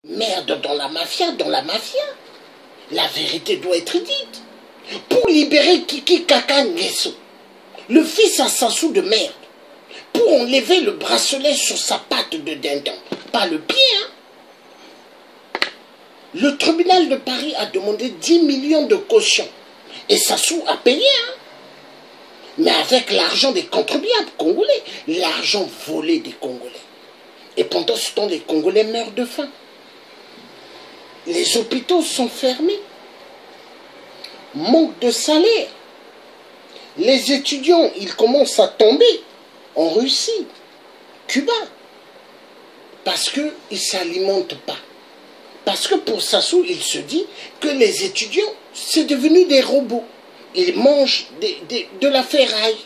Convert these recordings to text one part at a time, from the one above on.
Merde dans la mafia, La vérité doit être dite. Pour libérer Kiki Kaka Nguesso, le fils à Sassou de merde, pour enlever le bracelet sur sa patte de dindon, pas le pied, hein. Le tribunal de Paris a demandé 10 millions de caution. Et Sassou a payé, hein. Mais avec l'argent des contribuables congolais, l'argent volé des Congolais. Et pendant ce temps, les Congolais meurent de faim. Les hôpitaux sont fermés. Manque de salaire. Les étudiants, ils commencent à tomber en Russie, Cuba, parce qu'ils ne s'alimentent pas. Parce que pour Sassou, il se dit que les étudiants, c'est devenu des robots. Ils mangent de la ferraille.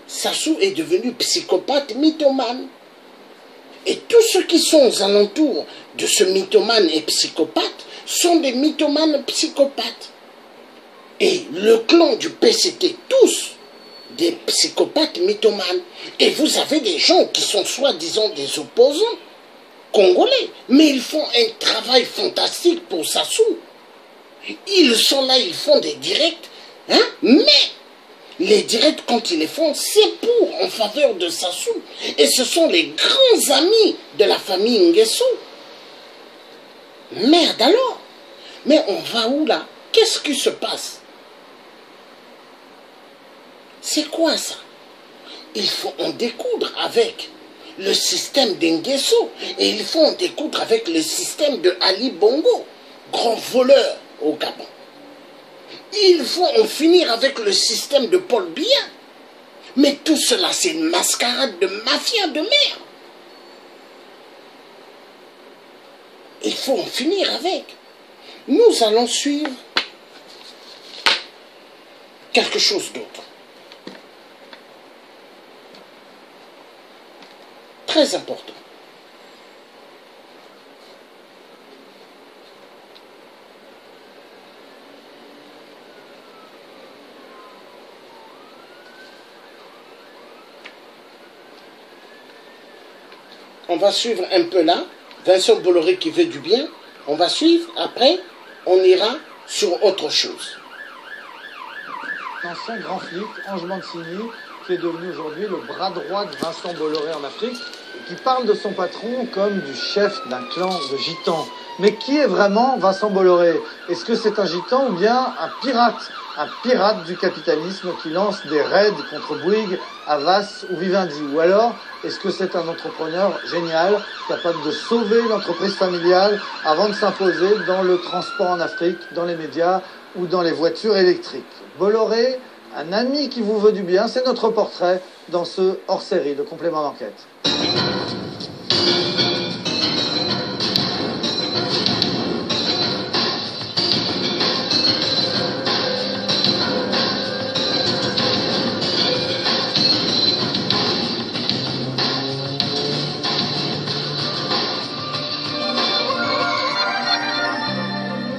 Sassou est devenu psychopathe, mythomane. Et tous ceux qui sont aux alentours de ce mythomane et psychopathe sont des mythomanes psychopathes. Et le clan du PCT, tous des psychopathes mythomanes. Et vous avez des gens qui sont soi-disant des opposants congolais, mais ils font un travail fantastique pour Sassou. Ils sont là, ils font des directs, hein? Mais les directs, quand ils les font, c'est pour, en faveur de Sassou. Et ce sont les grands amis de la famille Nguesso. Merde alors. Mais on va où là? Qu'est-ce qui se passe? C'est quoi ça? Il faut en découdre avec le système d'Nguesso. Et il faut en découdre avec le système de Ali Bongo, grand voleur au Gabon. Il faut en finir avec le système de Paul Biya. Mais tout cela, c'est une mascarade de mafia de merde. Il faut en finir avec. Nous allons suivre quelque chose d'autre. Très important. On va suivre un peu là, Vincent Bolloré qui fait du bien, on va suivre, après on ira sur autre chose. L'ancien grand flic, Ange Mancini, qui est devenu aujourd'hui le bras droit de Vincent Bolloré en Afrique, et qui parle de son patron comme du chef d'un clan de gitans. Mais qui est vraiment Vincent Bolloré? Est-ce que c'est un gitan ou bien un pirate du capitalisme qui lance des raids contre Bouygues, Havas ou Vivendi? Ou alors, est-ce que c'est un entrepreneur génial, capable de sauver l'entreprise familiale avant de s'imposer dans le transport en Afrique, dans les médias ou dans les voitures électriques? Bolloré, un ami qui vous veut du bien, c'est notre portrait dans ce hors-série de complément d'enquête.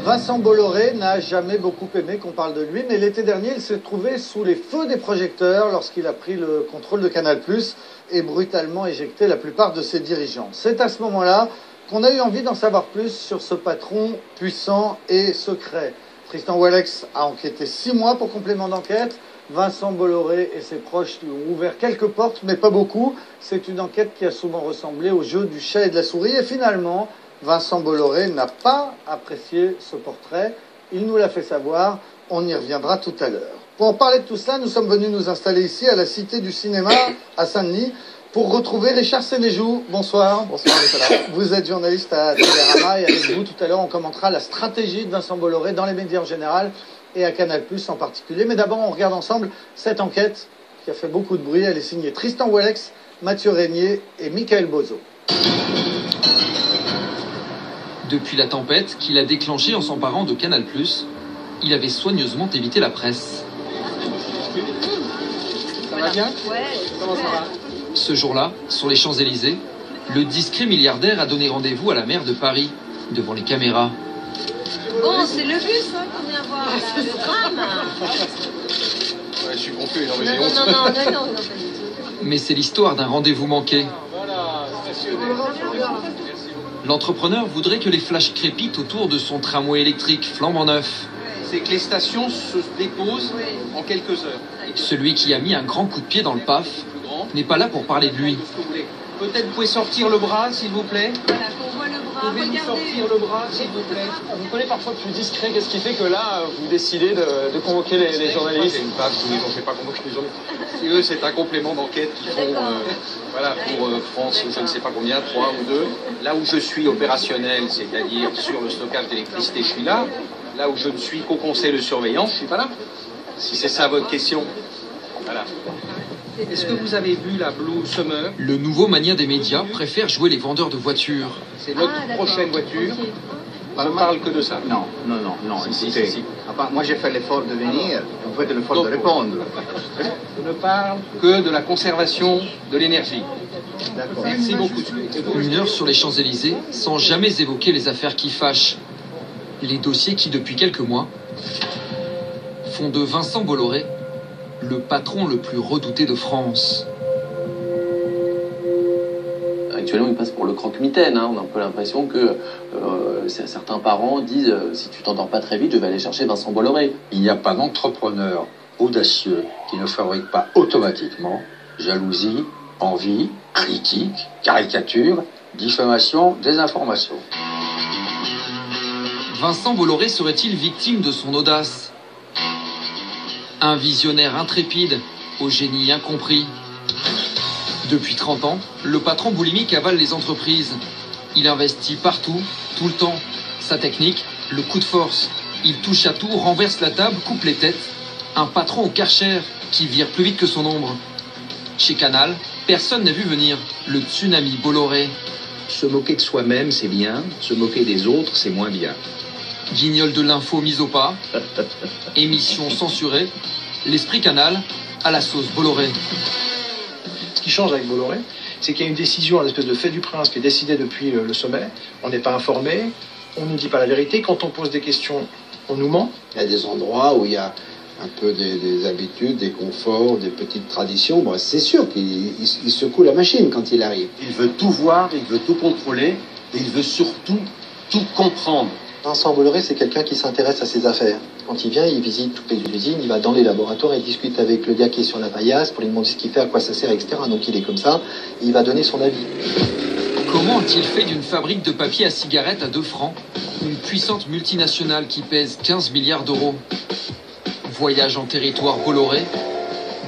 Vincent Bolloré n'a jamais beaucoup aimé qu'on parle de lui, mais l'été dernier, il s'est trouvé sous les feux des projecteurs lorsqu'il a pris le contrôle de Canal+ et brutalement éjecté la plupart de ses dirigeants. C'est à ce moment-là qu'on a eu envie d'en savoir plus sur ce patron puissant et secret. Tristan Walex a enquêté 6 mois pour complément d'enquête. Vincent Bolloré et ses proches lui ont ouvert quelques portes, mais pas beaucoup. C'est une enquête qui a souvent ressemblé au jeu du chat et de la souris, et finalement, Vincent Bolloré n'a pas apprécié ce portrait. Il nous l'a fait savoir. On y reviendra tout à l'heure. Pour en parler de tout cela, nous sommes venus nous installer ici à la Cité du Cinéma à Saint-Denis pour retrouver Richard Sénéjoux. Bonsoir. Bonsoir Nicolas. Vous êtes journaliste à Télérama et avec vous tout à l'heure on commentera la stratégie de Vincent Bolloré dans les médias en général et à Canal+ en particulier. Mais d'abord on regarde ensemble cette enquête qui a fait beaucoup de bruit. Elle est signée Tristan Walex, Mathieu Régnier et Michael Bozo. Depuis la tempête qu'il a déclenchée en s'emparant de Canal+, il avait soigneusement évité la presse. Ça va bien? Ouais. Comment ça va? Ce jour-là, sur les Champs-Élysées, le discret milliardaire a donné rendez-vous à la maire de Paris, devant les caméras. Bon, c'est le bus qu'on vient voir, là, le drame. Ouais, je suis confus, non mais j'ai honte. Non, pas du tout. Mais c'est l'histoire d'un rendez-vous manqué. Voilà, stationnez. Merci L'entrepreneur voudrait que les flashs crépitent autour de son tramway électrique flambant neuf. C'est que les stations se déposent en quelques heures. Celui qui a mis un grand coup de pied dans le PAF n'est pas là pour parler de lui. Peut-être vous pouvez sortir le bras, s'il vous plaît. Voilà, qu'on voit le bras, Pouvez-vous regardez. sortir le bras, s'il vous plaît. Vous prenez parfois plus discret. Qu'est-ce qui fait que là, vous décidez de convoquer les journalistes? C'est une page où ils n'ont fait pas convoquer les journalistes. Si eux, c'est un complément d'enquête qu'ils font voilà, pour France, je ne sais pas combien, 3 ou 2. Là où je suis opérationnel, c'est-à-dire sur le stockage d'électricité, je suis là. Là où je ne suis qu'au conseil de surveillance, je ne suis pas là. Si c'est ça votre question. Voilà. Est-ce que vous avez vu la Blue Summer? Le nouveau mania des médias préfère jouer les vendeurs de voitures. C'est notre prochaine voiture. Je ne parle que de ça. Non. Écoutez, Si. moi j'ai fait l'effort de venir, vous faites l'effort de répondre. Je ne parle que de la conservation de l'énergie. D'accord. Merci beaucoup. Une heure sur les Champs-Élysées sans jamais évoquer les affaires qui fâchent. Les dossiers qui, depuis quelques mois, font de Vincent Bolloré le patron le plus redouté de France. Actuellement, il passe pour le croque-mitaine. On a un peu l'impression que certains parents disent si tu t'endors pas très vite, je vais aller chercher Vincent Bolloré. Il n'y a pas d'entrepreneur audacieux qui ne fabrique pas automatiquement jalousie, envie, critique, caricature, diffamation, désinformation. Vincent Bolloré serait-il victime de son audace? Un visionnaire intrépide, au génie incompris. Depuis 30 ans, le patron boulimique avale les entreprises. Il investit partout, tout le temps. Sa technique, le coup de force. Il touche à tout, renverse la table, coupe les têtes. Un patron au Karcher qui vire plus vite que son ombre. Chez Canal, personne n'a vu venir le tsunami Bolloré. Se moquer de soi-même, c'est bien. Se moquer des autres, c'est moins bien. Guignol de l'info mise au pas. Émission censurée. L'esprit Canal à la sauce Bolloré. Ce qui change avec Bolloré, c'est qu'il y a une décision, un espèce de fait du prince qui est décidé depuis le sommet. On n'est pas informé, on ne nous dit pas la vérité. Quand on pose des questions, on nous ment. Il y a des endroits où il y a un peu des habitudes, des conforts, des petites traditions. Bon, c'est sûr qu'il secoue la machine quand il arrive. Il veut tout voir, il veut tout contrôler, et il veut surtout tout comprendre. Vincent Bolloré, c'est quelqu'un qui s'intéresse à ses affaires. Quand il vient, il visite toutes les usines, il va dans les laboratoires, il discute avec le gars qui est sur la paillasse pour lui demander ce qu'il fait, à quoi ça sert, etc. Donc il est comme ça, il va donner son avis. Comment a-t-il fait d'une fabrique de papier à cigarettes à 2 francs une puissante multinationale qui pèse 15 milliards d'euros? Voyage en territoire Bolloré,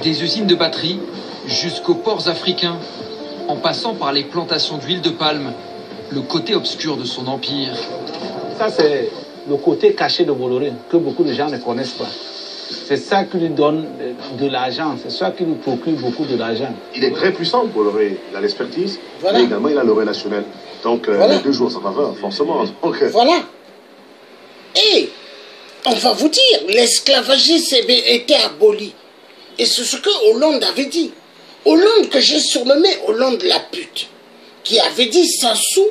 des usines de batteries jusqu'aux ports africains, en passant par les plantations d'huile de palme, le côté obscur de son empire. Ça, c'est le côté caché de Bolloré, que beaucoup de gens ne connaissent pas. C'est ça qui lui donne de l'argent, c'est ça qui lui procure beaucoup de l'argent. Il est très puissant, Bolloré. Il a l'expertise, voilà. Mais également il a le relationnel. Donc voilà. les deux jouent en sa faveur, forcément. Donc, voilà. Et on va vous dire, l'esclavagisme était aboli. Et c'est ce que Hollande avait dit. Hollande que j'ai surnommé Hollande la pute, qui avait dit Sassou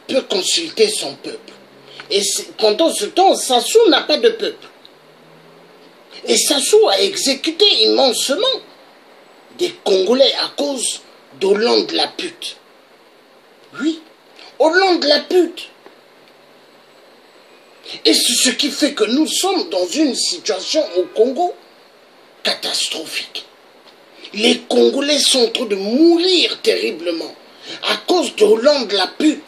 peut consulter son peuple. Et pendant ce temps, Sassou n'a pas de peuple. Et Sassou a exécuté immensement des Congolais à cause d'Hollande la pute. Oui, Hollande la pute. Et c'est ce qui fait que nous sommes dans une situation au Congo catastrophique. Les Congolais sont en train de mourir terriblement à cause de Hollande la pute,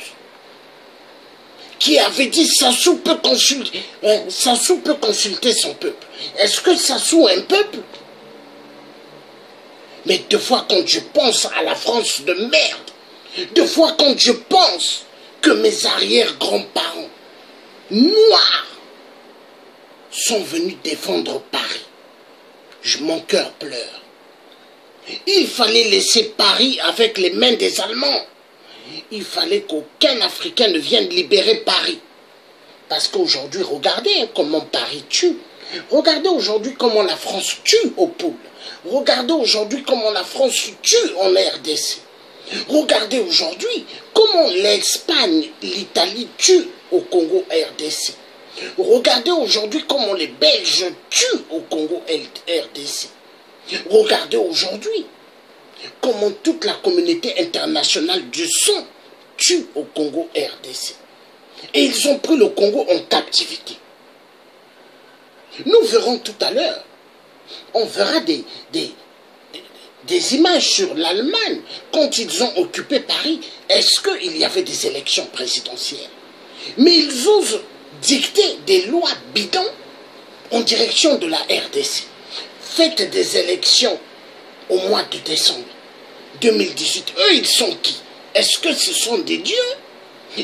qui avait dit Sassou peut consulter son peuple. Est-ce que Sassou est un peuple? Mais deux fois quand je pense à la France de merde, deux fois quand je pense que mes arrière-grands-parents noirs sont venus défendre Paris, mon cœur pleure. Il fallait laisser Paris avec les mains des Allemands. Il fallait qu'aucun Africain ne vienne libérer Paris. Parce qu'aujourd'hui, regardez comment Paris tue. Regardez aujourd'hui comment la France tue aux poules. Regardez aujourd'hui comment la France tue en RDC. Regardez aujourd'hui comment l'Espagne, l'Italie tuent au Congo RDC. Regardez aujourd'hui comment les Belges tuent au Congo RDC. Regardez aujourd'hui comment toute la communauté internationale du son tuent au Congo RDC. Et ils ont pris le Congo en captivité. Nous verrons tout à l'heure, on verra des images sur l'Allemagne quand ils ont occupé Paris. Est-ce qu'il y avait des élections présidentielles? Mais ils osent dicter des lois bidons en direction de la RDC. Faites des élections au mois de décembre 2018. Eux, ils sont qui? Est-ce que ce sont des dieux?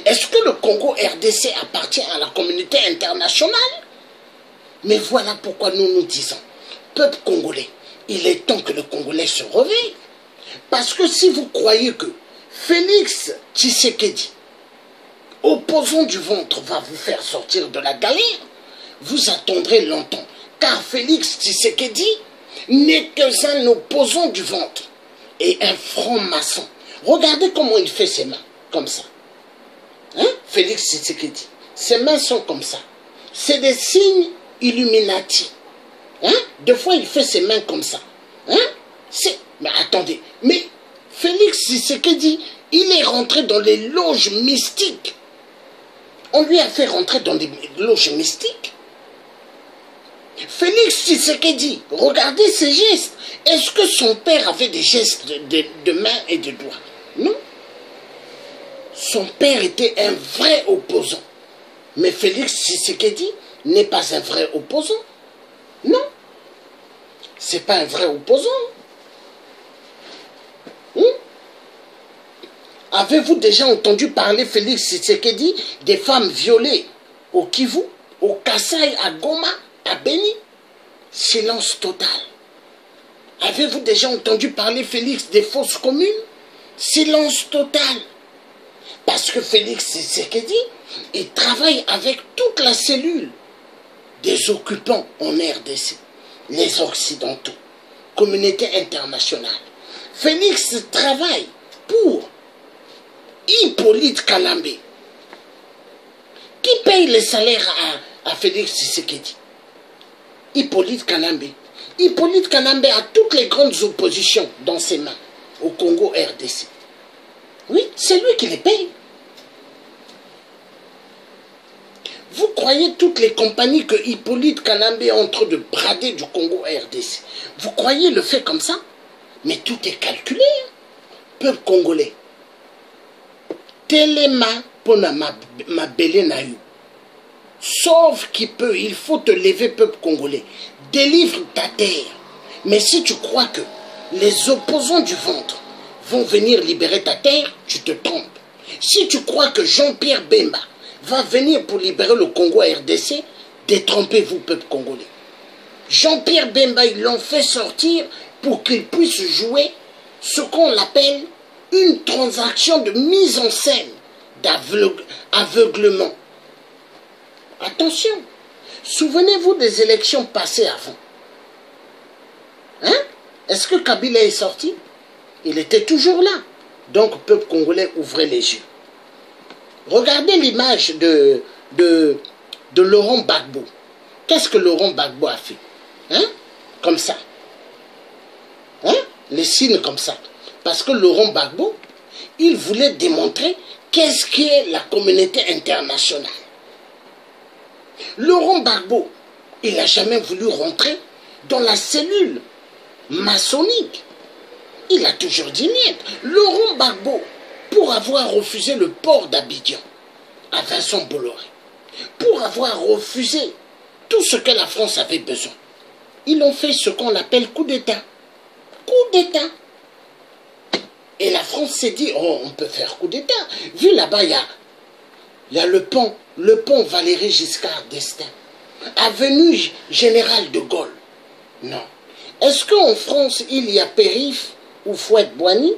Est-ce que le Congo RDC appartient à la communauté internationale? Mais voilà pourquoi nous nous disons, peuple congolais, il est temps que le Congolais se réveille. Parce que si vous croyez que Félix Tshisekedi, opposant du ventre, va vous faire sortir de la galère, vous attendrez longtemps. Car Félix Tshisekedi n'est qu'un opposant du ventre et un franc-maçon. Regardez comment il fait ses mains, comme ça. Hein? Félix Tshisekedi, ses mains sont comme ça. C'est des signes Illuminati. Hein? Des fois, il fait ses mains comme ça. Hein? Mais attendez, mais Félix Tshisekedi, il est rentré dans les loges mystiques. On lui a fait rentrer dans des loges mystiques. Félix Tshisekedi, regardez ses gestes. Est-ce que son père avait des gestes de main et de doigts? Non. Son père était un vrai opposant. Mais Félix Tshisekedi n'est pas un vrai opposant. Non. C'est pas un vrai opposant. Avez-vous déjà entendu parler, Félix Tshisekedi, des femmes violées au Kivu, au Kasaï, à Goma, à Beni? Silence total. Avez-vous déjà entendu parler, Félix, des fosses communes? Silence total. Parce que Félix Tshisekedi, il travaille avec toute la cellule des occupants en RDC, les Occidentaux, communauté internationale. Félix travaille pour Hippolyte Kalambe. Qui paye les salaires à Félix Tshisekedi? Hippolyte Kalambe. Hippolyte Kalambe a toutes les grandes oppositions dans ses mains au Congo RDC. Oui, c'est lui qui les paye. Vous croyez toutes les compagnies que Hippolyte Kalambe est en train de brader du Congo RDC? Vous croyez le fait comme ça? Mais tout est calculé. Peuple congolais. Téléma pona ma belé na eu. Sauf qui peut, il faut te lever, peuple congolais. Délivre ta terre. Mais si tu crois que les opposants du ventre vont venir libérer ta terre, tu te trompes. Si tu crois que Jean-Pierre Bemba va venir pour libérer le Congo RDC, détrompez-vous, peuple congolais. Jean-Pierre Bemba, ils l'ont fait sortir pour qu'il puisse jouer ce qu'on appelle une transaction de mise en scène d'aveuglement. Attention, souvenez-vous des élections passées avant. Hein? Est-ce que Kabila est sorti? Il était toujours là. Donc, peuple congolais, ouvrez les yeux. Regardez l'image de Laurent Gbagbo. Qu'est-ce que Laurent Gbagbo a fait? Hein? Comme ça. Hein? Les signes comme ça. Parce que Laurent Gbagbo, il voulait démontrer qu'est-ce qu'est la communauté internationale. Laurent Gbagbo, il n'a jamais voulu rentrer dans la cellule maçonnique. Il a toujours dit niet. Laurent Gbagbo, pour avoir refusé le port d'Abidjan à Vincent Bolloré, pour avoir refusé tout ce que la France avait besoin, ils ont fait ce qu'on appelle coup d'État. Coup d'État. Et la France s'est dit, oh, on peut faire coup d'État. Vu là-bas, il y a le pont Valéry Giscard d'Estaing, avenue Général de Gaulle. Non. Est-ce qu'en France, il y a Périph' ou Fouette-Boigny?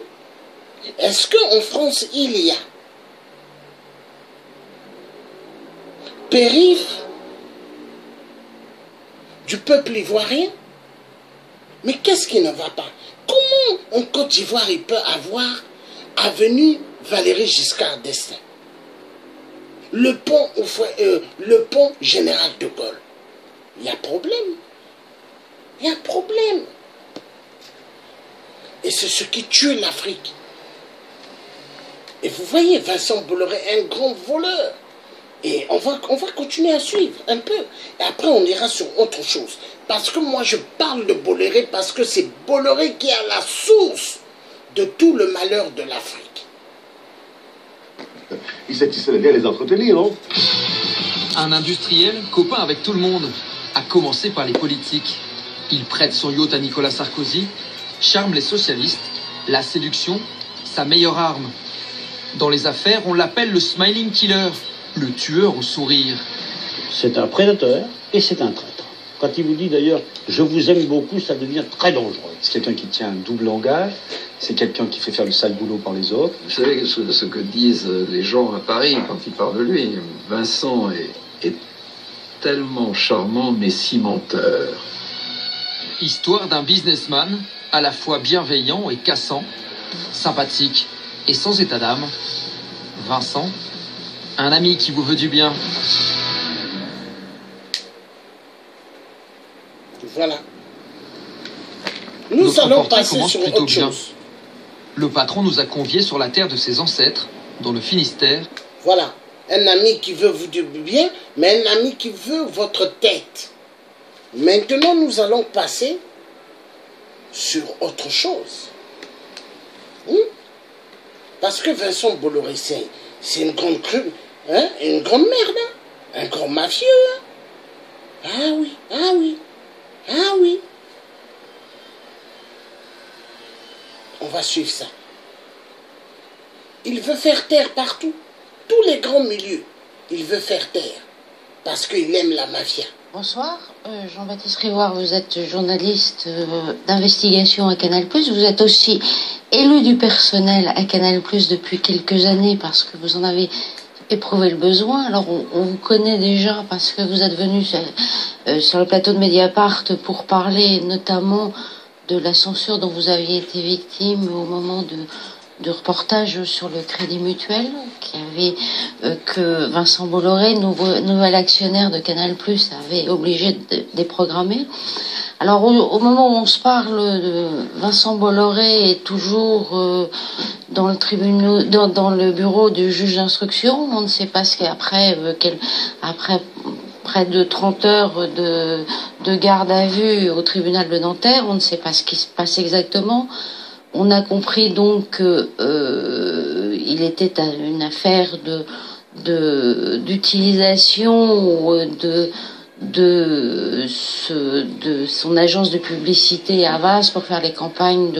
Est-ce qu'en France, il y a Périph' du peuple ivoirien? Mais qu'est-ce qui ne va pas? Comment en Côte d'Ivoire il peut avoir avenue Valéry Giscard d'Estaing? Le pont Général de Gaulle. Il y a problème. Il y a problème. Et c'est ce qui tue l'Afrique. Et vous voyez, Vincent Bolloré est un grand voleur. Et on va continuer à suivre un peu. Et après, on ira sur autre chose. Parce que moi, je parle de Bolloré parce que c'est Bolloré qui est à la source de tout le malheur de l'Afrique. Il sait bien les entretenir, non? Un industriel, copain avec tout le monde, à commencer par les politiques. Il prête son yacht à Nicolas Sarkozy, charme les socialistes, la séduction, sa meilleure arme. Dans les affaires, on l'appelle le smiling killer, le tueur au sourire. C'est un prédateur et c'est un traître. Quand il vous dit d'ailleurs « je vous aime beaucoup », ça devient très dangereux. C'est quelqu'un qui tient un double langage, c'est quelqu'un qui fait faire le sale boulot par les autres. Vous savez ce que disent les gens à Paris quand ils parlent de lui. Vincent est tellement charmant mais si menteur. Histoire d'un businessman à la fois bienveillant et cassant, sympathique et sans état d'âme. Vincent, un ami qui vous veut du bien. Voilà. Nous allons passer sur autre chose. Le patron nous a conviés sur la terre de ses ancêtres, dans le Finistère. Voilà. Un ami qui veut vous du bien, mais un ami qui veut votre tête. Maintenant, nous allons passer sur autre chose. Parce que Vincent Bolloré, c'est une grande crue, hein? Une grande merde, hein? Un grand mafieux. Hein? Ah oui, ah oui, ah oui. On va suivre ça. Il veut faire taire partout. Tous les grands milieux, il veut faire taire. Parce qu'il aime la mafia. Bonsoir, Jean-Baptiste Rivoire, vous êtes journaliste d'investigation à Canal+. Vous êtes aussi élu du personnel à Canal+ depuis quelques années parce que vous en avez éprouvé le besoin. Alors on vous connaît déjà parce que vous êtes venu sur le plateau de Mediapart pour parler notamment de la censure dont vous aviez été victime au moment de reportage sur le Crédit Mutuel, qui avait que Vincent Bolloré, nouvel actionnaire de Canal+, avait obligé de déprogrammer. Alors au moment où on se parle, Vincent Bolloré est toujours dans le bureau du juge d'instruction. On ne sait pas ce qu'après après près de 30 heures de garde à vue au tribunal de Nanterre, on ne sait pas ce qui se passe exactement. On a compris donc qu'il était à une affaire d'utilisation de son agence de publicité à Havas pour faire les campagnes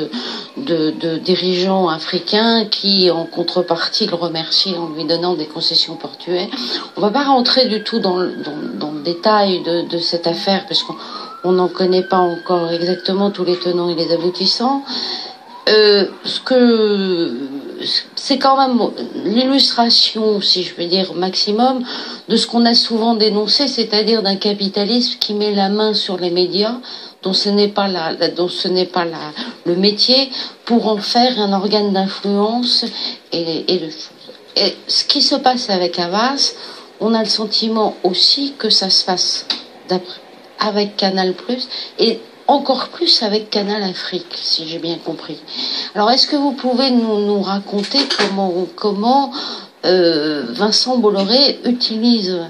de dirigeants africains qui, en contrepartie, le remercient en lui donnant des concessions portuaires. On ne va pas rentrer du tout dans le détail de cette affaire parce qu'on n'en connaît pas encore exactement tous les tenants et les aboutissants. C'est quand même l'illustration, si je veux dire maximum, de ce qu'on a souvent dénoncé, c'est-à-dire d'un capitalisme qui met la main sur les médias, dont ce n'est pas le métier, pour en faire un organe d'influence et ce qui se passe avec Havas, on a le sentiment aussi que ça se passe avec Canal+, et encore plus avec Canal Afrique, si j'ai bien compris. Alors, est-ce que vous pouvez nous raconter comment Vincent Bolloré utilise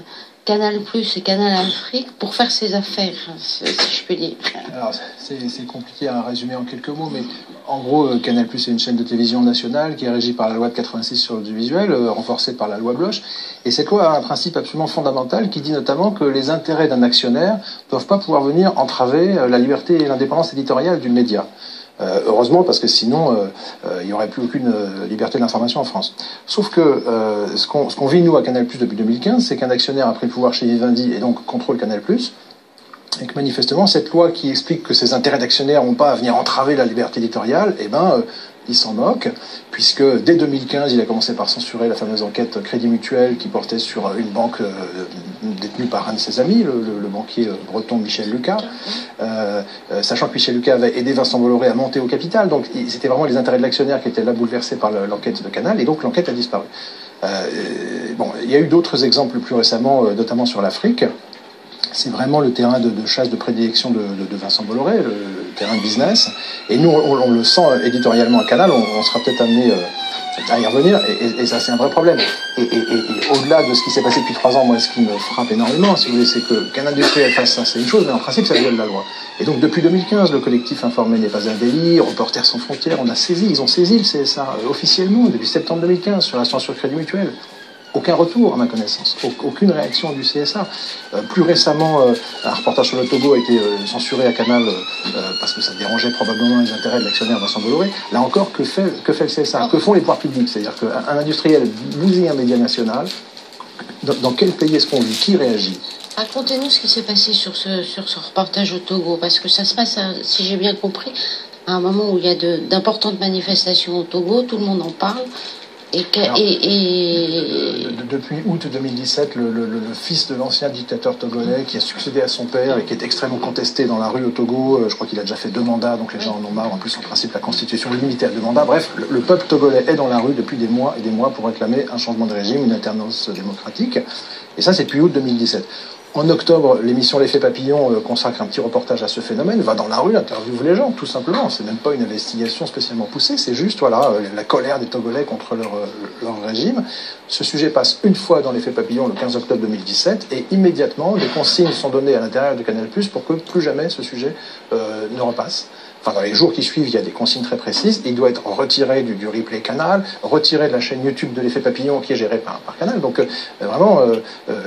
Canal+ et Canal Afrique pour faire ses affaires, si je puis dire? Alors, c'est compliqué à résumer en quelques mots, mais en gros, Canal+ est une chaîne de télévision nationale qui est régie par la loi de 86 sur l'audiovisuel, renforcée par la loi Bloch. Et cette loi a un principe absolument fondamental qui dit notamment que les intérêts d'un actionnaire ne doivent pas pouvoir venir entraver la liberté et l'indépendance éditoriale du média. Heureusement, parce que sinon, il n'y aurait plus aucune liberté d'information en France. Sauf que ce qu'on vit, nous, à Canal+, depuis 2015, c'est qu'un actionnaire a pris le pouvoir chez Vivendi et donc contrôle Canal+, et que manifestement, cette loi qui explique que ces intérêts d'actionnaires n'ont pas à venir entraver la liberté éditoriale, il s'en moque, puisque dès 2015, il a commencé par censurer la fameuse enquête Crédit Mutuel qui portait sur une banque détenue par un de ses amis, le banquier breton Michel Lucas, sachant que Michel Lucas avait aidé Vincent Bolloré à monter au capital, donc c'était vraiment les intérêts de l'actionnaire qui étaient là bouleversés par l'enquête de Canal, et donc l'enquête a disparu. Il y a eu d'autres exemples plus récemment, notamment sur l'Afrique. C'est vraiment le terrain de chasse de prédilection de Vincent Bolloré, le terrain de business. Et nous, on le sent éditorialement à Canal, on sera peut-être amené à y revenir, et ça c'est un vrai problème. Et au-delà de ce qui s'est passé depuis 3 ans, moi ce qui me frappe énormément, si vous voulez, c'est que qu'un industriel fasse ça, c'est une chose, mais en principe ça viole la loi. Et donc depuis 2015, le collectif Informé n'est pas un délit, Reporters sans frontières, ils ont saisi le CSA officiellement depuis septembre 2015 sur la censure Crédit Mutuel. Aucun retour, à ma connaissance. Aucune réaction du CSA. Plus récemment, un reportage sur le Togo a été censuré à Canal parce que ça dérangeait probablement les intérêts de l'actionnaire Vincent Bolloré. Là encore, que fait le CSA? Que font les pouvoirs publics? C'est-à-dire qu'un industriel bousille un média national. Dans quel pays est-ce qu'on vit? Qui réagit? Racontez-nous ce qui s'est passé sur ce reportage au Togo, parce que ça se passe, si j'ai bien compris, à un moment où il y a d'importantes manifestations au Togo, tout le monde en parle. Depuis août 2017, le fils de l'ancien dictateur togolais qui a succédé à son père et qui est extrêmement contesté dans la rue au Togo, je crois qu'il a déjà fait 2 mandats, donc les gens en ont marre. En plus, en principe, la constitution est limitée à 2 mandats. Bref, le peuple togolais est dans la rue depuis des mois et des mois pour réclamer un changement de régime, une alternance démocratique. Et ça, c'est depuis août 2017. En octobre, l'émission L'Effet Papillon consacre un petit reportage à ce phénomène, va dans la rue, interviewe les gens, tout simplement. C'est même pas une investigation spécialement poussée, c'est juste voilà, la colère des Togolais contre leur régime. Ce sujet passe une fois dans L'Effet Papillon le 15 octobre 2017 et immédiatement, des consignes sont données à l'intérieur de Canal+ pour que plus jamais ce sujet ne repasse. Enfin, dans les jours qui suivent, il y a des consignes très précises. Il doit être retiré du replay Canal, retiré de la chaîne YouTube de l'Effet Papillon qui est gérée par Canal. Donc, vraiment,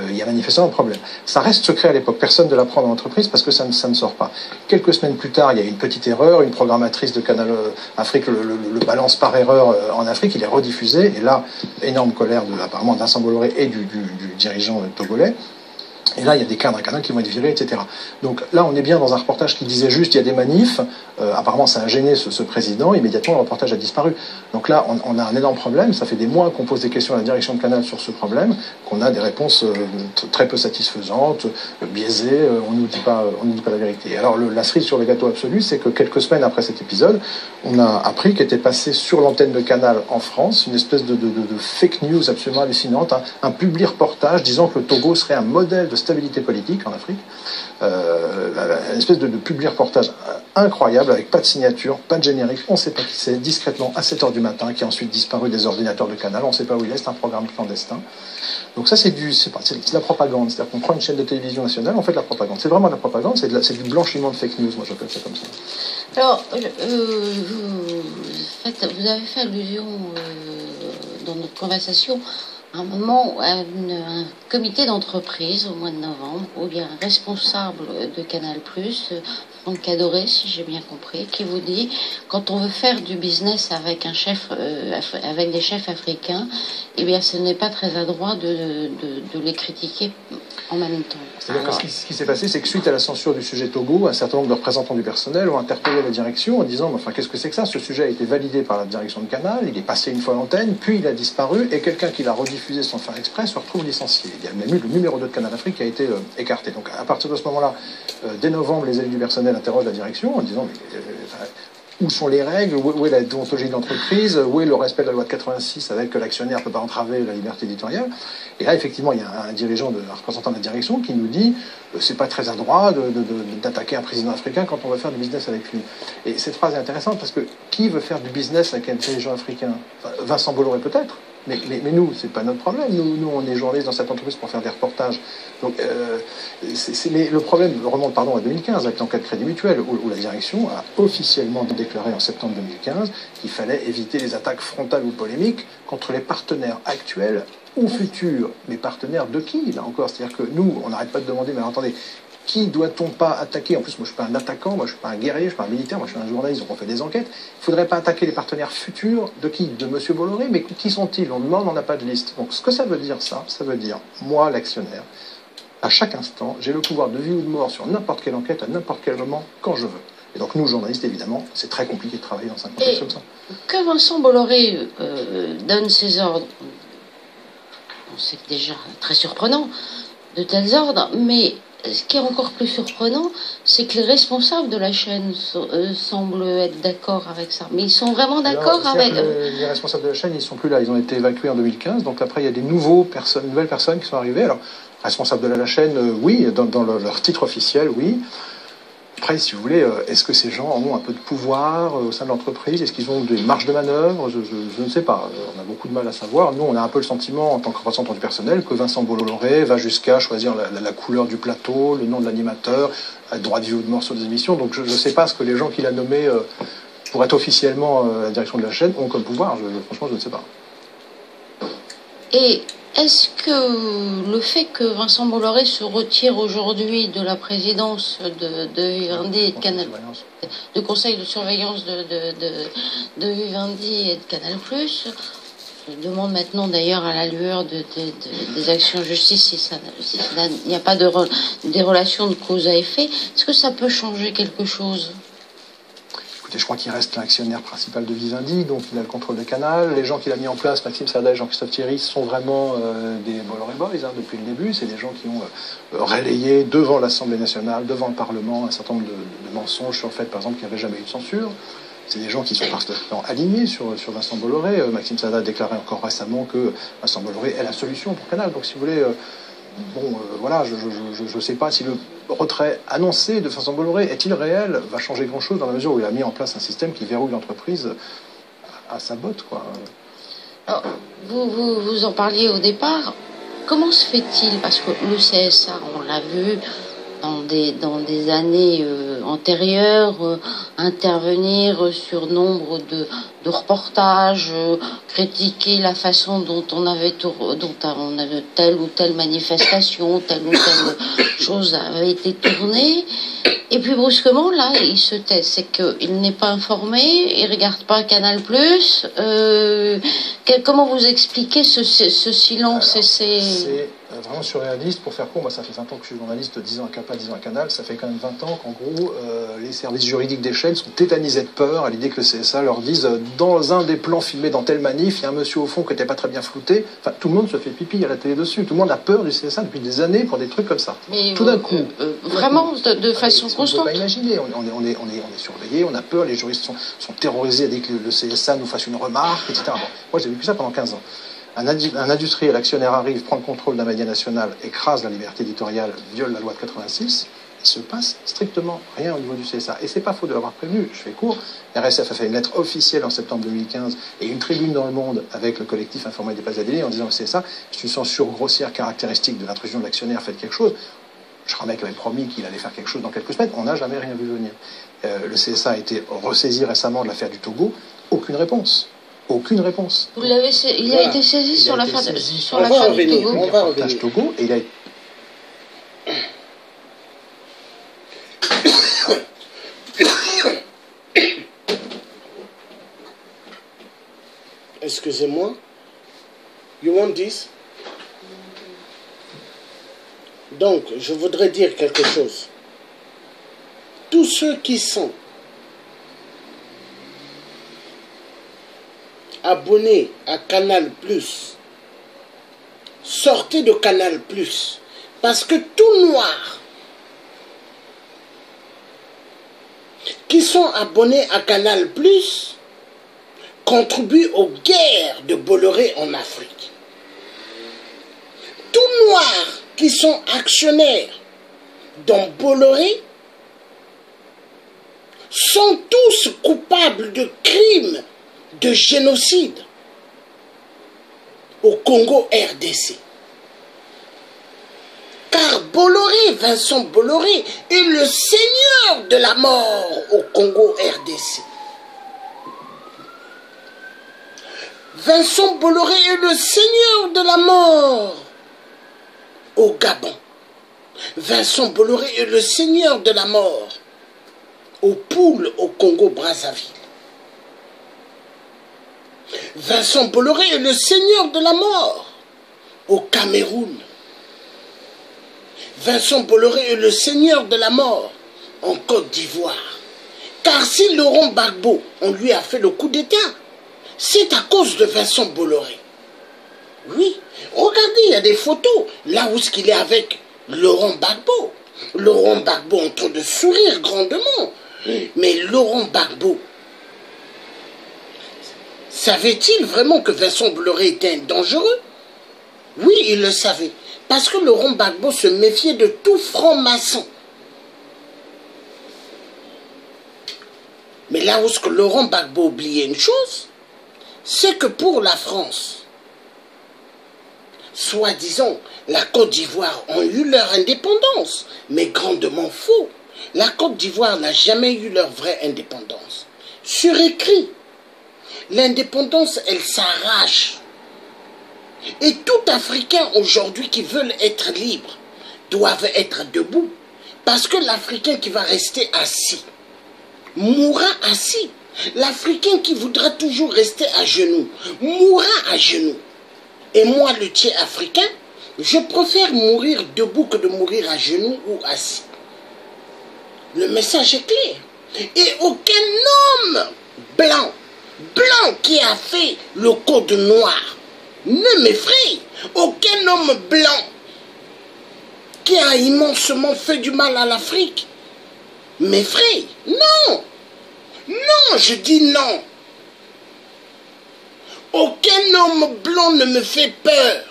il y a manifestement un problème. Ça reste secret à l'époque. Personne ne l'apprend dans l'entreprise parce que ça ne sort pas. Quelques semaines plus tard, il y a une petite erreur. Une programmatrice de Canal Afrique le balance par erreur en Afrique. Il est rediffusé. Et là, énorme colère apparemment de Vincent Bolloré et du dirigeant togolais. Et là, il y a des cadres à Canal qui vont être virés, etc. Donc là, on est bien dans un reportage qui disait juste il y a des manifs. Apparemment, ça a gêné ce président. Immédiatement, le reportage a disparu. Donc là, on a un énorme problème. Ça fait des mois qu'on pose des questions à la direction de Canal sur ce problème, qu'on a des réponses très peu satisfaisantes, biaisées. On nous dit pas la vérité. Et alors, la cerise sur le gâteau absolu, c'est que quelques semaines après cet épisode, on a appris qu'était passé sur l'antenne de Canal en France une espèce de fake news absolument hallucinante, un public reportage disant que le Togo serait un modèle de stabilité politique en Afrique, une espèce de public reportage incroyable avec pas de signature, pas de générique, on ne sait pas qui c'est, discrètement à 7h du matin, qui a ensuite disparu des ordinateurs de Canal, on ne sait pas où il est, c'est un programme clandestin. Donc ça c'est de la propagande, c'est-à-dire qu'on prend une chaîne de télévision nationale, on fait de la propagande. C'est vraiment de la propagande, c'est du blanchiment de fake news, moi j'appelle ça comme ça. Alors, vous avez fait allusion dans notre conversation à un moment à un comité d'entreprise au mois de novembre où il y a un responsable de Canal+, Franck Cadoré, si j'ai bien compris, qui vous dit quand on veut faire du business avec un chef, avec des chefs africains, eh bien ce n'est pas très adroit de les critiquer en même temps. C'est-à-dire que ce qui s'est passé, c'est que suite à la censure du sujet Togo, un certain nombre de représentants du personnel ont interpellé la direction en disant enfin, qu'est-ce que c'est que ça? Ce sujet a été validé par la direction de Canal, il est passé une fois à l'antenne, puis il a disparu, et quelqu'un qui l'a rediffusé sans faire exprès se retrouve licencié. Il y a même eu le numéro 2 de Canal Afrique qui a été écarté. Donc à partir de ce moment-là, dès novembre, les élus du personnel interrogent la direction en disant où sont les règles, où est la déontologie de l'entreprise, où est le respect de la loi de 86 avec que l'actionnaire ne peut pas entraver la liberté éditoriale. Et là, effectivement, il y a un représentant de la direction qui nous dit c'est pas très adroit d'attaquer un président africain quand on veut faire du business avec lui. Et cette phrase est intéressante parce que qui veut faire du business avec un dirigeant africain? Vincent Bolloré peut-être, mais nous, c'est pas notre problème. Nous, on est journalistes dans cette entreprise pour faire des reportages. Donc, le problème remonte à 2015 avec l'enquête Crédit Mutuel où la direction a officiellement déclaré en septembre 2015 qu'il fallait éviter les attaques frontales ou polémiques contre les partenaires actuels ou futurs. Mais partenaires de qui, là encore? C'est-à-dire que nous, on n'arrête pas de demander, mais alors, attendez, qui doit-on pas attaquer? En plus, moi, je ne suis pas un attaquant, moi, je ne suis pas un guerrier, je ne suis pas un militaire, moi, je suis un journaliste, donc on fait des enquêtes. Il ne faudrait pas attaquer les partenaires futurs de qui? De M. Bolloré, mais qui sont-ils? On demande, on n'a pas de liste. Donc, ce que ça veut dire, ça veut dire, moi, l'actionnaire, à chaque instant, j'ai le pouvoir de vie ou de mort sur n'importe quelle enquête, à n'importe quel moment, quand je veux. Et donc, nous, journalistes, évidemment, c'est très compliqué de travailler dans un contexte comme ça. Que Vincent Bolloré donne ses ordres, c'est déjà très surprenant, de tels ordres, mais ce qui est encore plus surprenant, c'est que les responsables de la chaîne semblent être d'accord avec ça. Mais ils sont vraiment d'accord avec... Les responsables de la chaîne, ils ne sont plus là. Ils ont été évacués en 2015. Donc après, il y a des nouvelles personnes qui sont arrivées. Alors, responsables de la chaîne, oui, dans leur titre officiel, oui. Après, si vous voulez, est-ce que ces gens ont un peu de pouvoir au sein de l'entreprise? Est-ce qu'ils ont des marges de manœuvre? Je ne sais pas. On a beaucoup de mal à savoir. Nous, on a un peu le sentiment, en tant que représentant du personnel, que Vincent Bolloré va jusqu'à choisir la couleur du plateau, le nom de l'animateur, le droit de vue ou de morceau des émissions. Donc je ne sais pas ce que les gens qu'il a nommés pour être officiellement à la direction de la chaîne ont comme pouvoir. Franchement, je ne sais pas. Et est-ce que le fait que Vincent Bolloré se retire aujourd'hui de la présidence de Vivendi et de Canal, du conseil de surveillance de Vivendi et de Canal+, je demande maintenant d'ailleurs à la lueur des actions de justice si il n'y a pas des relations de cause à effet, est-ce que ça peut changer quelque chose? Je crois qu'il reste l'actionnaire principal de Vivendi, donc il a le contrôle de Canal. Les gens qu'il a mis en place, Maxime Saada et Jean-Christophe Thierry, sont vraiment des Bolloré Boys depuis le début. C'est des gens qui ont relayé devant l'Assemblée nationale, devant le Parlement, un certain nombre de mensonges sur le fait, par exemple, qu'il n'y avait jamais eu de censure. C'est des gens qui sont parfaitement alignés sur Vincent Bolloré. Maxime Saada a déclaré encore récemment que Vincent Bolloré est la solution pour Canal. Donc si vous voulez... voilà, je ne sais pas si le retrait annoncé de Vincent Bolloré est-il réel, va changer grand-chose dans la mesure où il a mis en place un système qui verrouille l'entreprise à sa botte, quoi. Alors, vous en parliez au départ. Comment se fait-il, parce que le CSA, on l'a vu dans des années antérieures, intervenir sur nombre de reportages, critiquer la façon dont on avait telle ou telle manifestation, telle ou telle chose avait été tournée, et puis brusquement là il se tait, c'est qu'il n'est pas informé, il regarde pas Canal+. Comment vous expliquez ce silence? Alors, c'est vraiment surréaliste. Pour faire court, moi ça fait 20 ans que je suis journaliste, 10 ans à CAPA, 10 ans à Canal, ça fait quand même 20 ans qu'en gros les services juridiques des chaînes sont tétanisés de peur à l'idée que le CSA leur dise dans un des plans filmés dans telle manif, il y a un monsieur au fond qui n'était pas très bien flouté. Enfin, tout le monde se fait pipi à la télé dessus, tout le monde a peur du CSA depuis des années pour des trucs comme ça. Mais tout d'un coup, vraiment de façon constante. On ne peut pas imaginer, on est surveillé, on a peur, les juristes sont terrorisés à l'idée que le CSA nous fasse une remarque, etc. Bon, moi j'ai vécu ça pendant 15 ans. Un industriel actionnaire arrive, prend le contrôle d'un média national, écrase la liberté éditoriale, viole la loi de 86, il se passe strictement rien au niveau du CSA. Et c'est pas faux de l'avoir prévenu, je fais court. RSF a fait une lettre officielle en septembre 2015 et une tribune dans Le Monde avec le collectif Informel des pas à délai en disant que le CSA, c'est une censure grossière caractéristique de l'intrusion de l'actionnaire, faites quelque chose. Schramek avait promis qu'il allait faire quelque chose dans quelques semaines, on n'a jamais rien vu venir. Le CSA a été ressaisi récemment de l'affaire du Togo, aucune réponse. Aucune réponse. Il a été saisi sur l'affaire du Togo. On va revenir. Togo et il a été... Excusez-moi. You want this? Donc, je voudrais dire quelque chose. Tous ceux qui sont abonnés à Canal+, sortez de Canal+, parce que tout noir qui sont abonnés à Canal+, contribuent aux guerres de Bolloré en Afrique. Tout noir qui sont actionnaires dans Bolloré sont tous coupables de crimes de génocide au Congo RDC. Car Bolloré, Vincent Bolloré, est le seigneur de la mort au Congo RDC. Vincent Bolloré est le seigneur de la mort au Gabon. Vincent Bolloré est le seigneur de la mort aux poules au Congo-Brazzaville. Vincent Bolloré est le seigneur de la mort au Cameroun. Vincent Bolloré est le seigneur de la mort en Côte d'Ivoire. Car si Laurent Gbagbo, on lui a fait le coup d'État, c'est à cause de Vincent Bolloré. Oui, regardez, il y a des photos, là où il est avec Laurent Gbagbo. Laurent Gbagbo en train de sourire grandement. Mais Laurent Gbagbo, savait-il vraiment que Vincent Bolloré était dangereux? Oui, il le savait. Parce que Laurent Gbagbo se méfiait de tout franc-maçon. Mais là où ce que Laurent Gbagbo oubliait une chose, c'est que pour la France, soi-disant, la Côte d'Ivoire ont eu leur indépendance, mais grandement faux. La Côte d'Ivoire n'a jamais eu leur vraie indépendance. Sur écrit, l'indépendance, elle s'arrache. Et tout Africain aujourd'hui qui veut être libre doivent être debout. Parce que l'Africain qui va rester assis mourra assis. L'Africain qui voudra toujours rester à genoux mourra à genoux. Et moi, le tiers africain, je préfère mourir debout que de mourir à genoux ou assis. Le message est clair. Et aucun homme blanc qui a fait le code noir ne m'effraie. Aucun homme blanc qui a immensement fait du mal à l'Afrique m'effraie. Non. Non, je dis non. Aucun homme blanc ne me fait peur.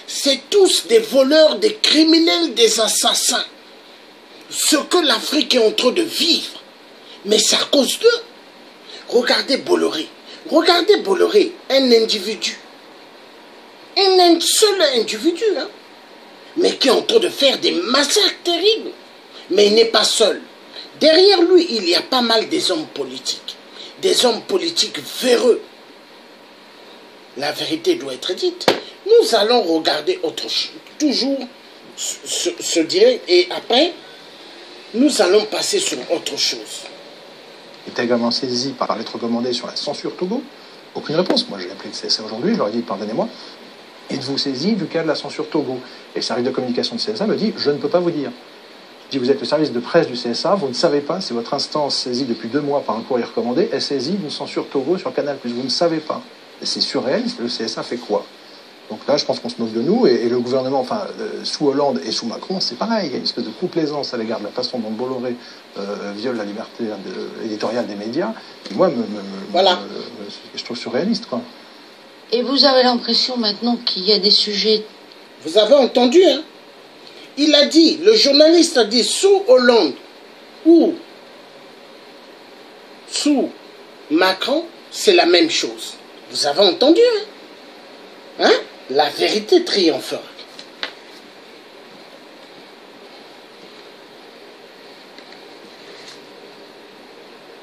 C'est tous des voleurs, des criminels, des assassins. Ce que l'Afrique est en train de vivre. Mais c'est à cause d'eux. Regardez Bolloré. Regardez Bolloré, un individu. Un seul individu, hein, mais qui est en train de faire des massacres terribles. Mais il n'est pas seul. Derrière lui, il y a pas mal des hommes politiques. Des hommes politiques véreux. La vérité doit être dite. Nous allons regarder autre chose. Toujours se direct. Et après, nous allons passer sur autre chose. Il est également saisi par lettre recommandée sur la censure Togo. Aucune réponse. Moi, j'ai appelé le CSA aujourd'hui. Je leur ai dit, pardonnez-moi. Êtes-vous saisi du cas de la censure Togo? Et le service de communication du CSA me dit, je ne peux pas vous dire. Je dis, vous êtes le service de presse du CSA, vous ne savez pas si votre instance saisie depuis 2 mois par un courrier recommandé est saisie d'une censure Togo sur Canal+. Vous ne savez pas. Et c'est surréaliste, le CSA fait quoi? Donc là, je pense qu'on se moque de nous, et le gouvernement, enfin, sous Hollande et sous Macron, c'est pareil. Il y a une espèce de complaisance à l'égard de la façon dont Bolloré viole la liberté éditoriale des médias. Et moi, je trouve surréaliste, quoi. Et vous avez l'impression maintenant qu'il y a des sujets... Vous avez entendu, hein? Il a dit, le journaliste a dit, sous Hollande ou sous Macron, c'est la même chose. Vous avez entendu, hein? Hein? La vérité triomphera.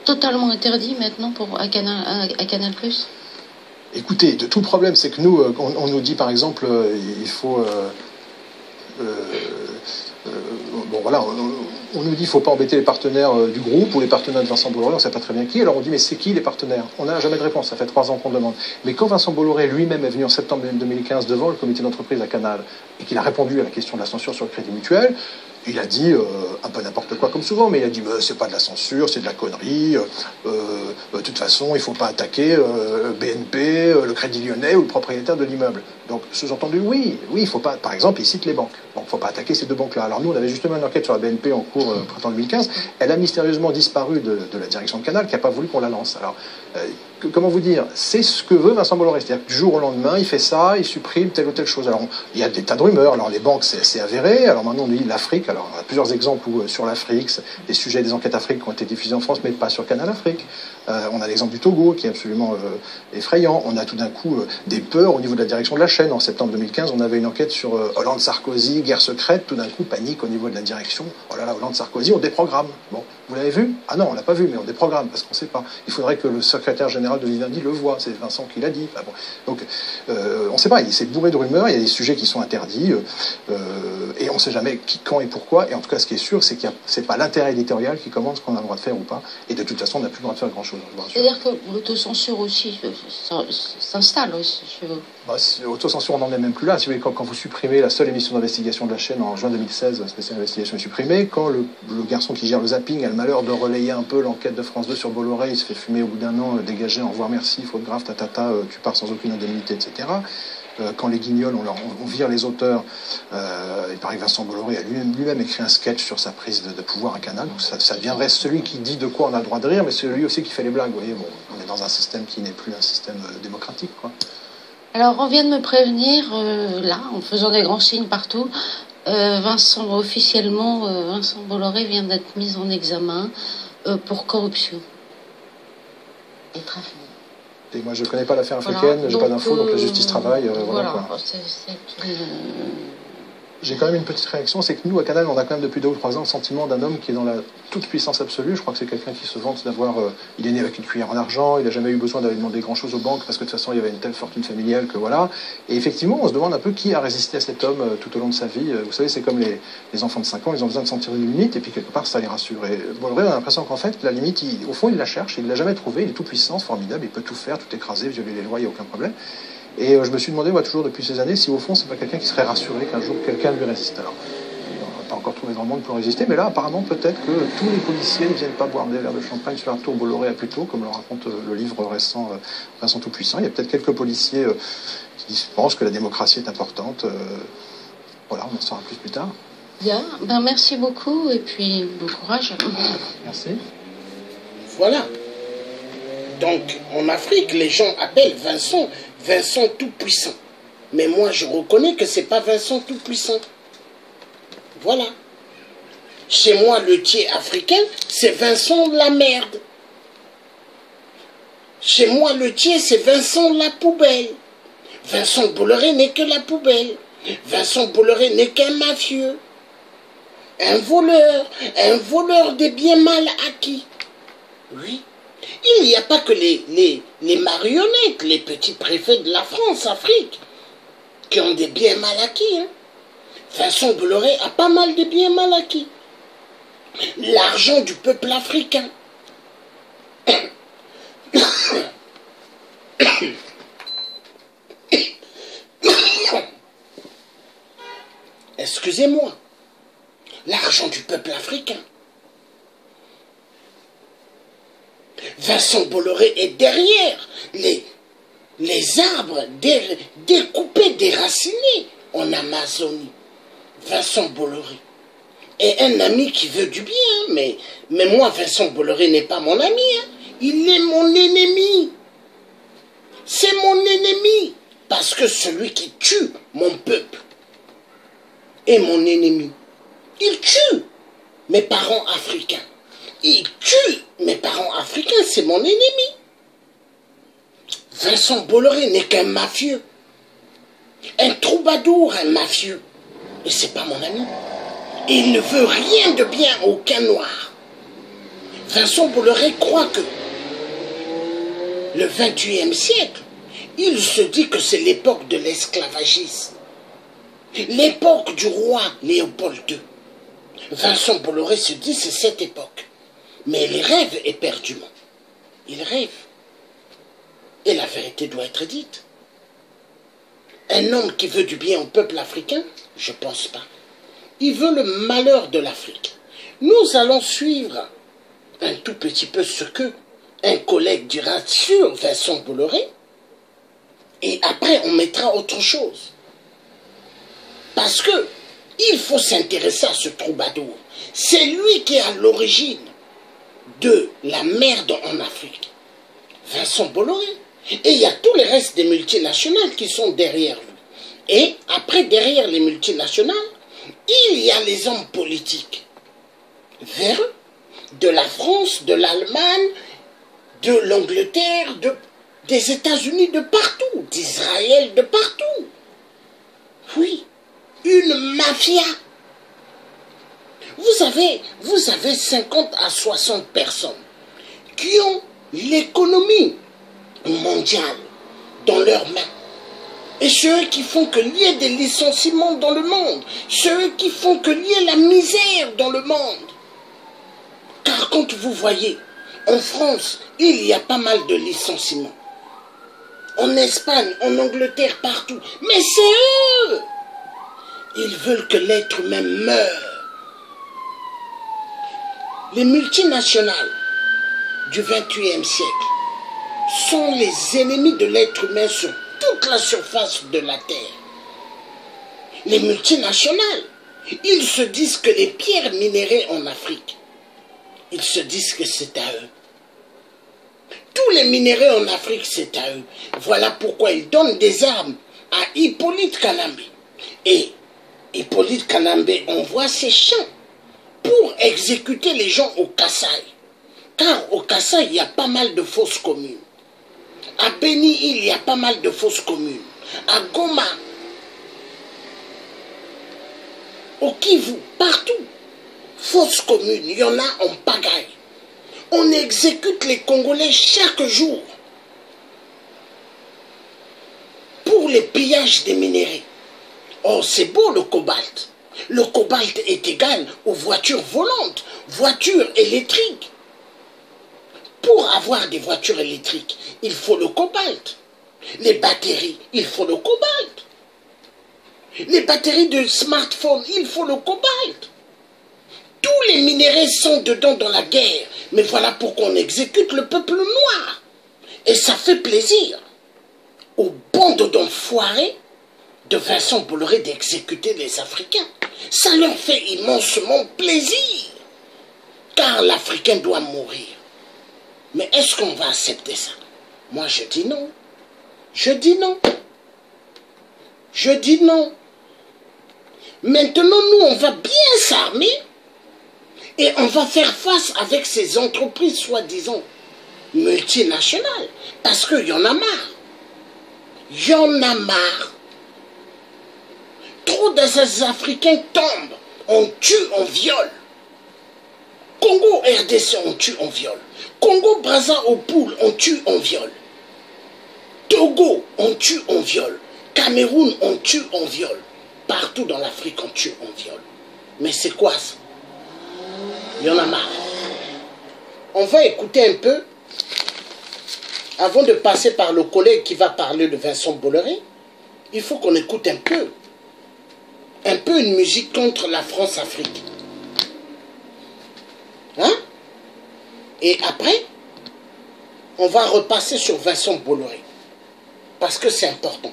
Totalement interdit maintenant à Canal+. Écoutez, tout le problème, c'est que nous, on nous dit par exemple, il faut... bon voilà, on nous dit qu'il ne faut pas embêter les partenaires du groupe ou les partenaires de Vincent Bolloré, on ne sait pas très bien qui. Alors on dit mais c'est qui les partenaires? On n'a jamais de réponse, ça fait 3 ans qu'on demande. Mais quand Vincent Bolloré lui-même est venu en septembre 2015 devant le comité d'entreprise à Canal et qu'il a répondu à la question de la censure sur le Crédit Mutuel, il a dit un peu n'importe quoi comme souvent, mais il a dit c'est pas de la censure, c'est de la connerie, de toute façon il ne faut pas attaquer BNP, le Crédit Lyonnais ou le propriétaire de l'immeuble. Donc sous-entendu oui, il faut pas, par exemple il cite les banques, donc il ne faut pas attaquer ces 2 banques-là. Alors nous on avait justement une enquête sur la BNP en cours printemps 2015, elle a mystérieusement disparu de la direction de Canal qui n'a pas voulu qu'on la lance. Alors comment vous dire, c'est ce que veut Vincent Bolloré, c'est-à-dire que du jour au lendemain il fait ça, il supprime telle ou telle chose. Alors il y a des tas de rumeurs, alors les banques c'est avéré, alors maintenant on dit l'Afrique, alors on a plusieurs exemples où sur l'Afrique, des sujets des enquêtes Afrique qui ont été diffusés en France mais pas sur Canal Afrique. On a l'exemple du Togo qui est absolument effrayant. On a tout d'un coup des peurs au niveau de la direction de la chaîne. En septembre 2015 on avait une enquête sur Hollande-Sarkozy, guerre secrète, tout d'un coup panique au niveau de la direction. Oh là là, Hollande-Sarkozy, on déprogramme. Bon, vous l'avez vu? Ah non, on l'a pas vu, mais on déprogramme parce qu'on ne sait pas. Il faudrait que le secrétaire général de Vivendi le voit, c'est Vincent qui l'a dit. Ah bon. Donc on ne sait pas, c'est bourré de rumeurs, il y a des sujets qui sont interdits et on ne sait jamais qui, quand et pourquoi. Et en tout cas ce qui est sûr, c'est que c'est pas l'intérêt éditorial qui commande ce qu'on a le droit de faire ou pas. Et de toute façon on n'a plus le droit de faire grand chose. C'est-à-dire que l'autocensure aussi s'installe aussi chez vous? L'autocensure, on n'en est même plus là. Si vous voulez, quand vous supprimez la seule émission d'investigation de la chaîne en juin 2016, la spéciale investigation est supprimée, quand le garçon qui gère le zapping a le malheur de relayer un peu l'enquête de France 2 sur Bolloré, il se fait fumer au bout d'1 an, dégagé, au revoir, merci, faute grave, tatata, tu pars sans aucune indemnité, etc. Quand les Guignols, on vire les auteurs, il paraît que Vincent Bolloré a lui-même écrit un sketch sur sa prise de pouvoir à Canal, donc ça deviendrait celui qui dit de quoi on a le droit de rire, mais c'est lui aussi qui fait les blagues, vous voyez, bon, on est dans un système qui n'est plus un système démocratique, quoi. Alors, on vient de me prévenir, là, en faisant des grands signes partout, Vincent Bolloré vient d'être mis en examen pour corruption et trafic. Et moi, je ne connais pas l'affaire africaine, j'ai pas d'infos, donc la justice travaille. Voilà, J'ai quand même une petite réaction, c'est que nous, à Canal, on a quand même depuis 2 ou 3 ans le sentiment d'un homme qui est dans la toute puissance absolue. Je crois que c'est quelqu'un qui se vante d'avoir... il est né avec une cuillère en argent, il n'a jamais eu besoin d'aller demander grand-chose aux banques, parce que de toute façon, il y avait une telle fortune familiale que voilà. Et effectivement, on se demande un peu qui a résisté à cet homme tout au long de sa vie. Vous savez, c'est comme les enfants de 5 ans, ils ont besoin de sentir une limite, et puis quelque part, ça les rassure. Et Bolloré, on a l'impression qu'en fait, la limite, au fond, il la cherche, il ne l'a jamais trouvée, il est tout puissant, formidable, il peut tout faire, tout écraser, violer les lois, il n'y a aucun problème. Et je me suis demandé, moi, toujours depuis ces années, si au fond, c'est pas quelqu'un qui serait rassuré qu'un jour quelqu'un lui résiste. Alors, on n'a pas encore trouvé grand monde pour résister, mais là, apparemment, peut-être que tous les policiers ne viennent pas boire des verres de champagne sur un tour Bolloré à Puteaux, comme le raconte le livre récent Vincent Tout-Puissant. Il y a peut-être quelques policiers qui pensent que la démocratie est importante. Voilà, on en saura plus tard. Bien, ben merci beaucoup, et puis bon courage. Merci. Voilà. Donc, en Afrique, les gens appellent Vincent Tout-Puissant. Mais moi, je reconnais que c'est pas Vincent Tout-Puissant. Voilà. Chez moi, le thier africain, c'est Vincent la merde. Chez moi, le thier, c'est Vincent la poubelle. Vincent Bolloré n'est que la poubelle. Vincent Bolloré n'est qu'un mafieux. Un voleur des biens mal acquis. Oui. Il n'y a pas que les marionnettes, les petits préfets de la France, Afrique, qui ont des biens mal acquis. Hein. Vincent Bolloré a pas mal de biens mal acquis. L'argent du peuple africain. Excusez-moi. L'argent du peuple africain. Vincent Bolloré est derrière les arbres découpés, déracinés en Amazonie. Vincent Bolloré est un ami qui veut du bien, mais moi, Vincent Bolloré n'est pas mon ami. Hein. Il est mon ennemi. C'est mon ennemi. Parce que celui qui tue mon peuple est mon ennemi. Il tue mes parents africains. Il tue mes parents africains, c'est mon ennemi. Vincent Bolloré n'est qu'un mafieux. Un troubadour, un mafieux. Et c'est pas mon ami. Et il ne veut rien de bien à aucun noir. Vincent Bolloré croit que le 21e siècle, il se dit que c'est l'époque de l'esclavagisme. L'époque du roi Léopold II. Vincent Bolloré se dit c'est cette époque. Mais il rêve éperdument. Il rêve. Et la vérité doit être dite. Un homme qui veut du bien au peuple africain, je ne pense pas. Il veut le malheur de l'Afrique. Nous allons suivre un tout petit peu ce que un collègue dira sur Vincent Bolloré, et après on mettra autre chose. Parce que il faut s'intéresser à ce troubadour. C'est lui qui est à l'origine de la merde en Afrique. Vincent Bolloré. Et il y a tous les restes des multinationales qui sont derrière lui. Et après, derrière les multinationales, il y a les hommes politiques. Vers eux, de la France, de l'Allemagne, de l'Angleterre, des États-Unis, de partout, d'Israël, de partout. Oui, une mafia. Vous avez 50 à 60 personnes qui ont l'économie mondiale dans leurs mains. Et ceux qui font qu'il y ait des licenciements dans le monde, ceux qui font qu'il y ait la misère dans le monde. Car quand vous voyez, en France, il y a pas mal de licenciements. En Espagne, en Angleterre, partout. Mais c'est eux! Ils veulent que l'être humain meure. Les multinationales du XXIe siècle sont les ennemis de l'être humain sur toute la surface de la Terre. Les multinationales, ils se disent que les pierres minérées en Afrique, ils se disent que c'est à eux. Tous les minéraux en Afrique, c'est à eux. Voilà pourquoi ils donnent des armes à Hippolyte Kanambé. Et Hippolyte Kanambé envoie ses champs pour exécuter les gens au Kasaï. Car au Kassai, il y a pas mal de fausses communes. À Beni, il y a pas mal de fausses communes. À Goma, au Kivu, partout. Fausses communes, il y en a en pagaille. On exécute les Congolais chaque jour pour les pillages des minéraux. Oh, c'est beau le cobalt. Le cobalt est égal aux voitures volantes, voitures électriques. Pour avoir des voitures électriques, il faut le cobalt. Les batteries, il faut le cobalt. Les batteries de smartphone, il faut le cobalt. Tous les minéraux sont dedans dans la guerre. Mais voilà pourquoi on exécute le peuple noir. Et ça fait plaisir aux bandes d'enfoirés de Vincent Bolloré d'exécuter les Africains. Ça leur fait immensement plaisir. Car l'Africain doit mourir. Mais est-ce qu'on va accepter ça? Moi, je dis non. Je dis non. Je dis non. Maintenant, nous, on va bien s'armer et on va faire face avec ces entreprises soi-disant multinationales. Parce qu'il y en a marre. Il y en a marre. Trop de ces Africains tombent. On tue, on viole. Congo, RDC, on tue, on viole. Congo, Brazza, au Poule, on tue, on viole. Togo, on tue, on viole. Cameroun, on tue, on viole. Partout dans l'Afrique, on tue, on viole. Mais c'est quoi ça? Il y en a marre. On va écouter un peu, avant de passer par le collègue qui va parler de Vincent Bolloré. Il faut qu'on écoute un peu une musique contre la France-Afrique. Hein? Et après, on va repasser sur Vincent Bolloré. Parce que c'est important.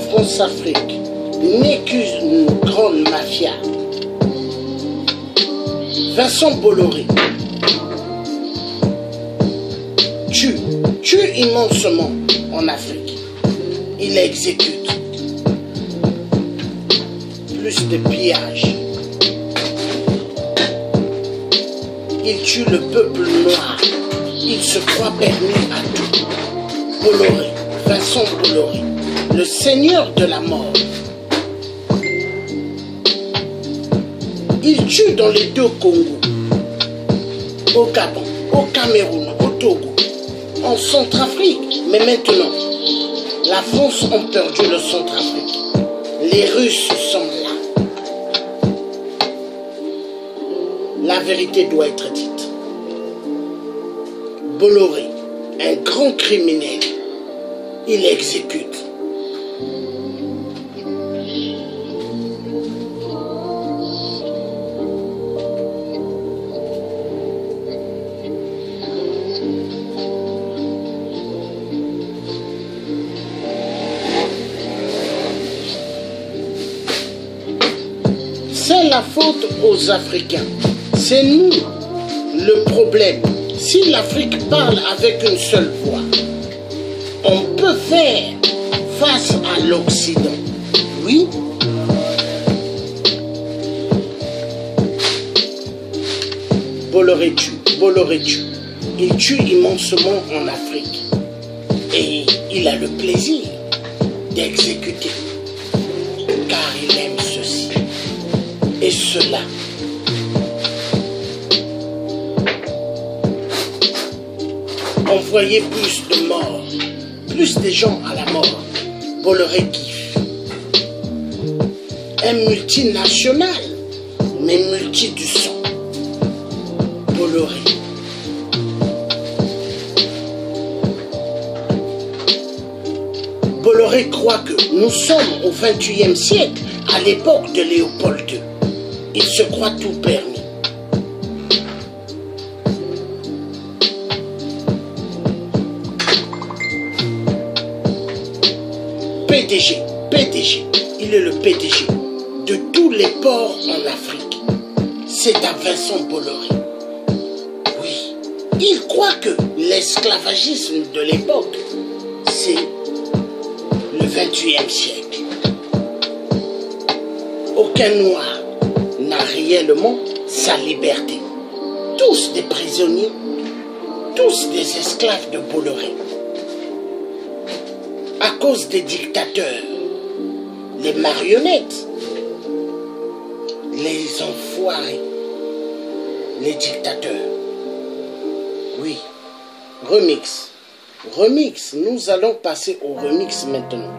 France-Afrique n'est qu'une grande mafia. Vincent Bolloré tue immensement en Afrique. Il exécute plus de pillages. Il tue le peuple noir. Il se croit permis à tout. Bolloré, Vincent Bolloré, le seigneur de la mort. Il tue dans les deux Congos, au Gabon, au Cameroun, au Togo, en Centrafrique. Mais maintenant, la France a perdu le Centrafrique. Les Russes sont là. La vérité doit être dite. Bolloré, un grand criminel, il exécute. C'est la faute aux Africains. C'est nous le problème. Si l'Afrique parle avec une seule voix, on peut faire face à l'Occident. Oui. Bolloré tue. Il tue immensement en Afrique. Et il a le plaisir d'exécuter. Car il aime ceci et cela. Envoyer plus de morts, plus de gens à la mort. Bolloré kiffe. Un multinational, mais multi du sang. Bolloré. Bolloré croit que nous sommes au XXIe siècle, à l'époque de Léopold II. Il se croit tout permis. PDG, il est le PDG de tous les ports en Afrique. C'est à Vincent Bolloré. Oui, il croit que l'esclavagisme de l'époque, c'est le XXIe siècle. Aucun noir n'a réellement sa liberté. Tous des prisonniers, tous des esclaves de Bolloré. À cause des dictateurs, les marionnettes, les enfoirés, les dictateurs. Oui, remix. Remix, nous allons passer au remix maintenant.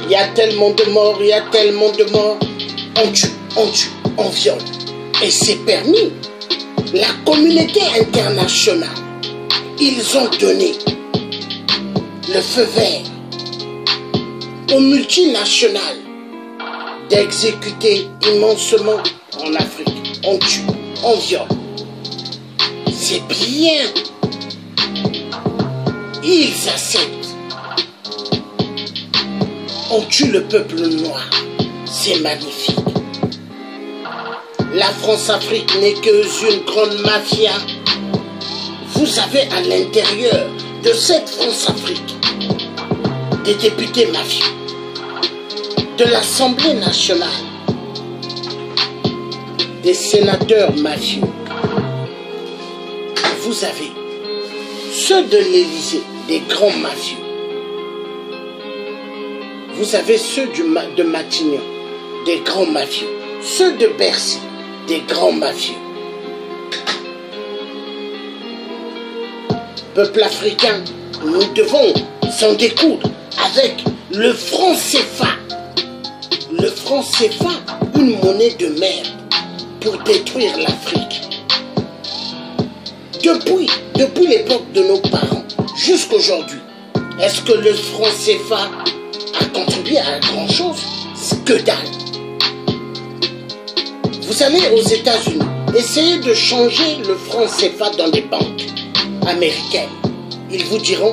Il y a tellement de morts, il y a tellement de morts. On tue, on viole. Et c'est permis. La communauté internationale, ils ont donné le feu vert aux multinationales d'exécuter immensement en Afrique. On tue, on viole. C'est bien. Ils acceptent. On tue le peuple noir. C'est magnifique. La France-Afrique n'est qu'une grande mafia. Vous avez à l'intérieur de cette France-Afrique des députés mafieux, de l'Assemblée nationale, des sénateurs mafieux. Vous avez ceux de l'Élysée, des grands mafieux. Vous avez ceux de Matignon, des grands mafieux. Ceux de Bercy, des grands mafieux. Peuple africain, nous devons s'en découdre avec le franc CFA. Le franc CFA, une monnaie de merde pour détruire l'Afrique. Depuis l'époque de nos parents jusqu'à aujourd'hui, est-ce que le franc CFA a contribué à grand chose? C'est que dalle. Vous allez aux États-Unis, essayez de changer le franc CFA dans les banques américaines. Ils vous diront,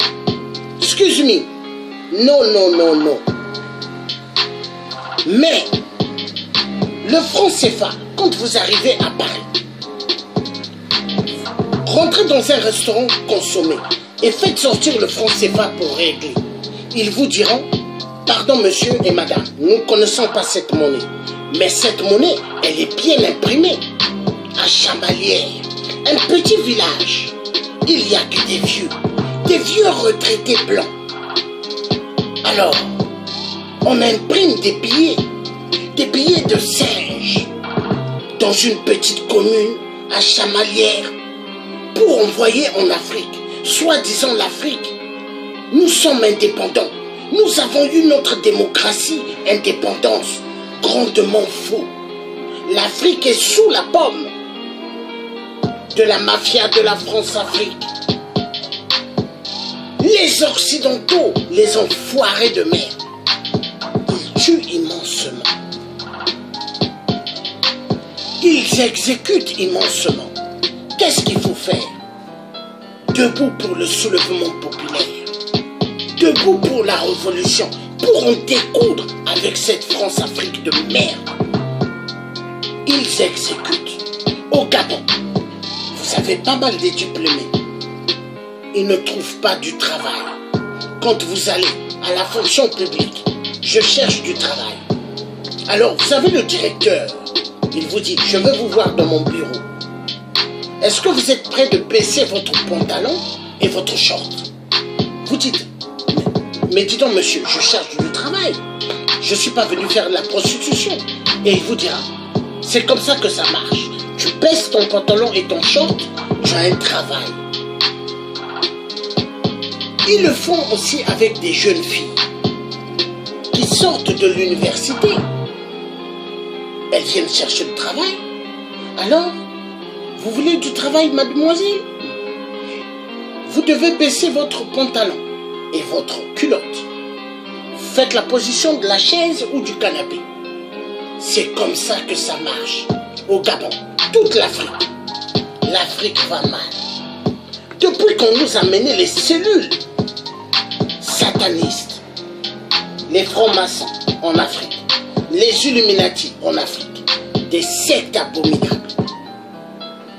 excuse me, non. Mais le franc CFA, quand vous arrivez à Paris, rentrez dans un restaurant, consommez et faites sortir le franc CFA pour régler. Ils vous diront, pardon monsieur et madame, nous ne connaissons pas cette monnaie. Mais cette monnaie, elle est bien imprimée. À Chamalières, un petit village, il n'y a que des vieux retraités blancs. Alors, on imprime des billets de singes dans une petite commune à Chamalières pour envoyer en Afrique. Soi-disant l'Afrique, nous sommes indépendants. Nous avons eu notre démocratie, indépendance, grandement faux. L'Afrique est sous la pomme de la mafia de la France-Afrique. Les Occidentaux, les enfoirés de merde, ils tuent immensement. Ils exécutent immensement. Qu'est-ce qu'il faut faire? Debout pour le soulèvement populaire. Debout pour la révolution. Pour en découdre avec cette France-Afrique de merde. Ils exécutent. Au Gabon, vous avez pas mal de diplômés. Ils ne trouvent pas du travail. Quand vous allez à la fonction publique, je cherche du travail. Alors, vous avez le directeur. Il vous dit, je veux vous voir dans mon bureau. Est-ce que vous êtes prêt de baisser votre pantalon et votre short? Vous dites, mais dis donc monsieur, je cherche du travail. Je ne suis pas venu faire de la prostitution. Et il vous dira, c'est comme ça que ça marche. Tu baisses ton pantalon et ton short, tu as un travail. Ils le font aussi avec des jeunes filles qui sortent de l'université. Elles viennent chercher le travail. Alors, vous voulez du travail, mademoiselle? Vous devez baisser votre pantalon et votre culotte. Faites la position de la chaise ou du canapé. C'est comme ça que ça marche. Au Gabon, toute l'Afrique. L'Afrique va mal. Depuis qu'on nous a mené les cellules satanistes, les francs-maçons en Afrique, les Illuminati en Afrique, des sectes abominables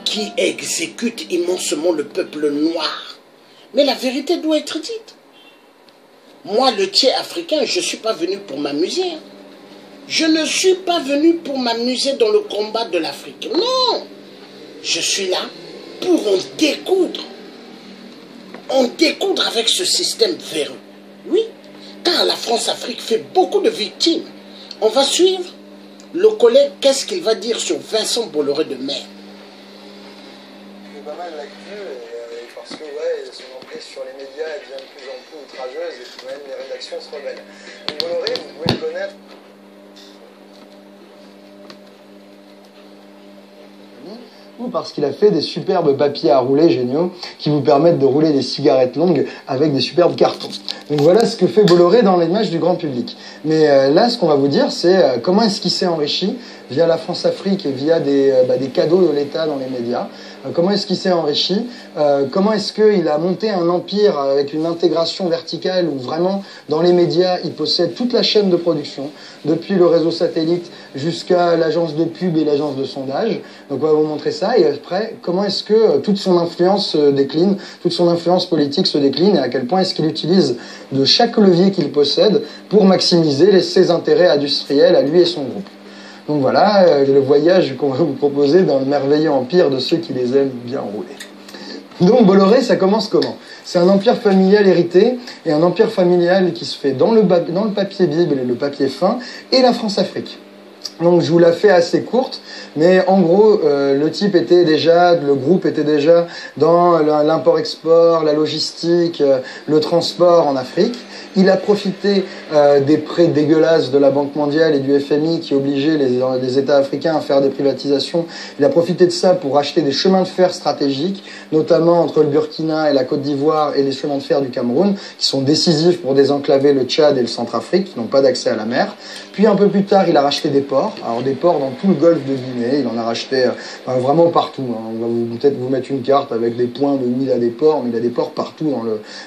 qui exécutent immensement le peuple noir. Mais la vérité doit être dite. Moi, le tiers africain, je ne suis pas venu pour m'amuser. Je ne suis pas venu pour m'amuser dans le combat de l'Afrique. Non! Je suis là pour en découdre. En découdre avec ce système véreux. Oui, car la France-Afrique fait beaucoup de victimes. On va suivre le collègue, qu'est-ce qu'il va dire sur Vincent Bolloré de Mer. C'est pas mal l'actu, parce que ouais, son emprise sur les médias devient de plus en plus outrageuse et puis même les rédactions se rebellent. Donc Bolloré, vous pouvez le connaître. Ou parce qu'il a fait des superbes papiers à rouler géniaux qui vous permettent de rouler des cigarettes longues avec des superbes cartons. Donc voilà ce que fait Bolloré dans l'image du grand public. Mais là, ce qu'on va vous dire, c'est comment est-ce qu'il s'est enrichi via la France-Afrique et via des cadeaux de l'État dans les médias. Comment est-ce qu'il s'est enrichi? Comment est-ce qu'il a monté un empire avec une intégration verticale où vraiment, dans les médias, il possède toute la chaîne de production, depuis le réseau satellite jusqu'à l'agence de pub et l'agence de sondage. Donc on va vous montrer ça. Et après, comment est-ce que toute son influence se décline, toute son influence politique se décline et à quel point est-ce qu'il utilise de chaque levier qu'il possède pour maximiser ses intérêts industriels à lui et son groupe. Donc voilà le voyage qu'on va vous proposer dans le merveilleux empire de ceux qui les aiment bien rouler. Donc Bolloré, ça commence comment? C'est un empire familial hérité et un empire familial qui se fait dans le papier Bible et le papier fin et la France-Afrique. Donc je vous la fais assez courte, mais en gros, le type était déjà, le groupe était déjà dans l'import-export, la logistique, le transport en Afrique. Il a profité des prêts dégueulasses de la Banque mondiale et du FMI qui obligeaient les États africains à faire des privatisations. Il a profité de ça pour acheter des chemins de fer stratégiques, notamment entre le Burkina et la Côte d'Ivoire et les chemins de fer du Cameroun, qui sont décisifs pour désenclaver le Tchad et le Centrafrique, qui n'ont pas d'accès à la mer. Puis un peu plus tard, il a racheté des ports. Alors des ports dans tout le golfe de Guinée, il en a racheté vraiment partout. On va peut-être vous mettre une carte avec des points de où il a des ports, mais il a des ports partout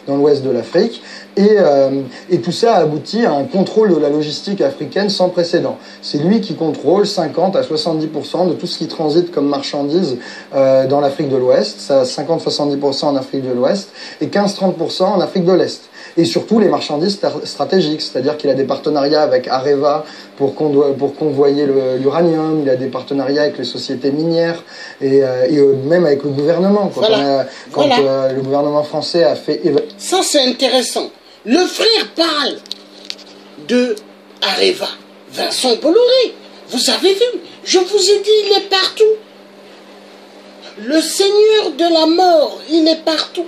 dans l'ouest de l'Afrique. Et tout ça aboutit à un contrôle de la logistique africaine sans précédent. C'est lui qui contrôle 50 à 70% de tout ce qui transite comme marchandises dans l'Afrique de l'Ouest. Ça 50-70% en Afrique de l'Ouest et 15-30% en Afrique de l'Est. Et surtout les marchandises stratégiques, c'est-à-dire qu'il a des partenariats avec Areva pour convoyer l'uranium, il a des partenariats avec les sociétés minières et même avec le gouvernement. Quand le gouvernement français a fait... Ça c'est intéressant. Le frère parle de Areva, Vincent Bolloré. Vous avez vu, je vous ai dit, il est partout. Le seigneur de la mort, il est partout.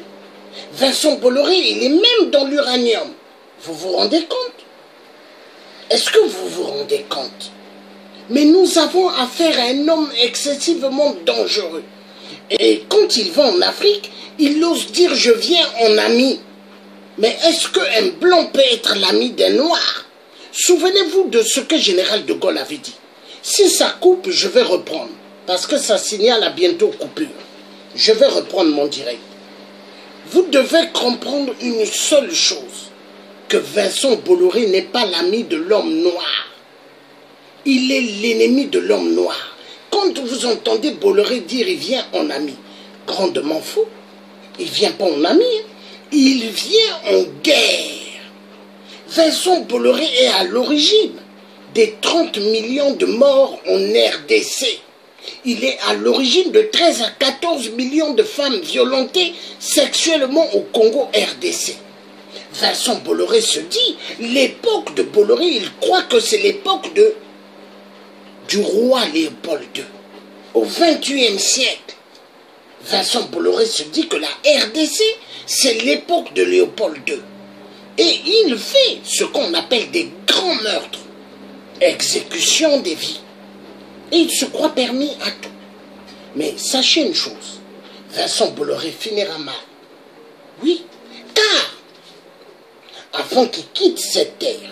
Vincent Bolloré, il est même dans l'uranium. Vous vous rendez compte? Est-ce que vous vous rendez compte? Mais nous avons affaire à un homme excessivement dangereux. Et quand il va en Afrique, il ose dire « je viens en ami ». Mais est-ce qu'un blanc peut être l'ami d'un noir? Souvenez-vous de ce que Général de Gaulle avait dit. Si ça coupe, je vais reprendre. Parce que ça signale à bientôt coupure. Je vais reprendre mon direct. Vous devez comprendre une seule chose. Que Vincent Bolloré n'est pas l'ami de l'homme noir. Il est l'ennemi de l'homme noir. Quand vous entendez Bolloré dire il vient en ami, grandement faux. Il vient pas en ami, hein. Il vient en guerre. Vincent Bolloré est à l'origine des 30 millions de morts en RDC. Il est à l'origine de 13 à 14 millions de femmes violentées sexuellement au Congo RDC. Vincent Bolloré se dit, l'époque de Bolloré, il croit que c'est l'époque du roi Léopold II. Au XXIe siècle, Vincent Bolloré se dit que la RDC, c'est l'époque de Léopold II. Et il fait ce qu'on appelle des grands meurtres, exécution des vies. Et il se croit permis à tout. Mais sachez une chose, Vincent Bolloré finira mal. Oui, car avant qu'il quitte cette terre,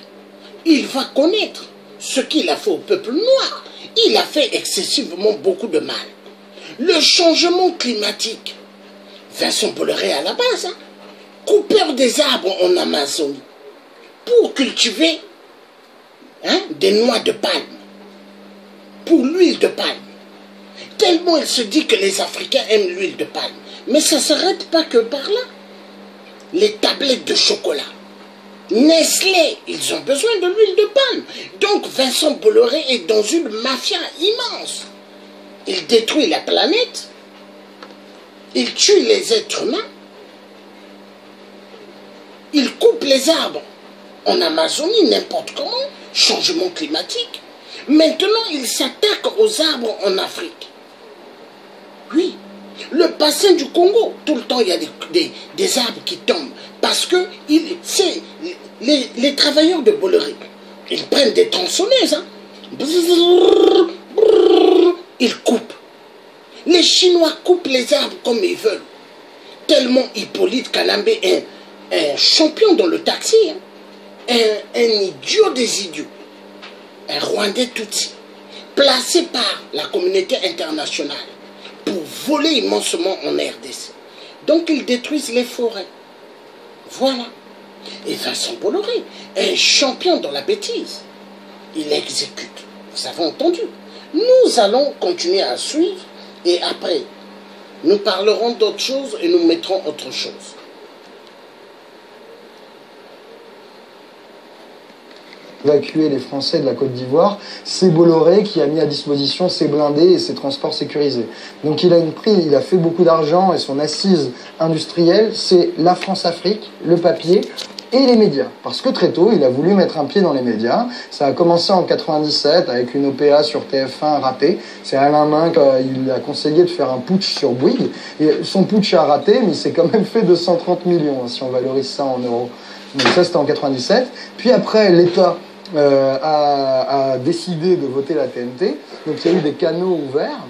il va connaître ce qu'il a fait au peuple noir. Il a fait excessivement beaucoup de mal. Le changement climatique, Vincent Bolloré à la base, hein, coupeur des arbres en Amazonie pour cultiver des noix de palme, pour l'huile de palme. Tellement il se dit que les Africains aiment l'huile de palme. Mais ça ne s'arrête pas que par là. Les tablettes de chocolat, Nestlé, ils ont besoin de l'huile de palme. Donc Vincent Bolloré est dans une mafia immense. Il détruit la planète, il tue les êtres humains, il coupe les arbres en Amazonie, n'importe comment, changement climatique. Maintenant, il s'attaque aux arbres en Afrique. Oui, le bassin du Congo, tout le temps, il y a des arbres qui tombent. Parce que les travailleurs de Bolloré, ils prennent des tronçonneuses, hein. Ils coupent. Les Chinois coupent les arbres comme ils veulent. Tellement Hippolyte Kalambé est un champion dans le taxi, hein. Un idiot des idiots. Un Rwandais Tutsi, placé par la communauté internationale pour voler immensement en RDC. Donc ils détruisent les forêts. Voilà. Et Vincent Bolloré, un champion dans la bêtise, il exécute. Vous avez entendu? Nous allons continuer à suivre et après, nous parlerons d'autres choses et nous mettrons autre chose. Évacuer les Français de la Côte d'Ivoire, c'est Bolloré qui a mis à disposition ses blindés et ses transports sécurisés. Donc il a fait beaucoup d'argent et son assise industrielle, c'est la France-Afrique, le papier et les médias. Parce que très tôt, il a voulu mettre un pied dans les médias. Ça a commencé en 97 avec une OPA sur TF1 ratée. C'est Alain Minc qui a conseillé de faire un putsch sur Bouygues. Et son putsch a raté, mais il s'est quand même fait 230 millions, si on valorise ça en euros. Donc ça, c'était en 97. Puis après, l'État a décidé de voter la TNT, donc il y a eu des canaux ouverts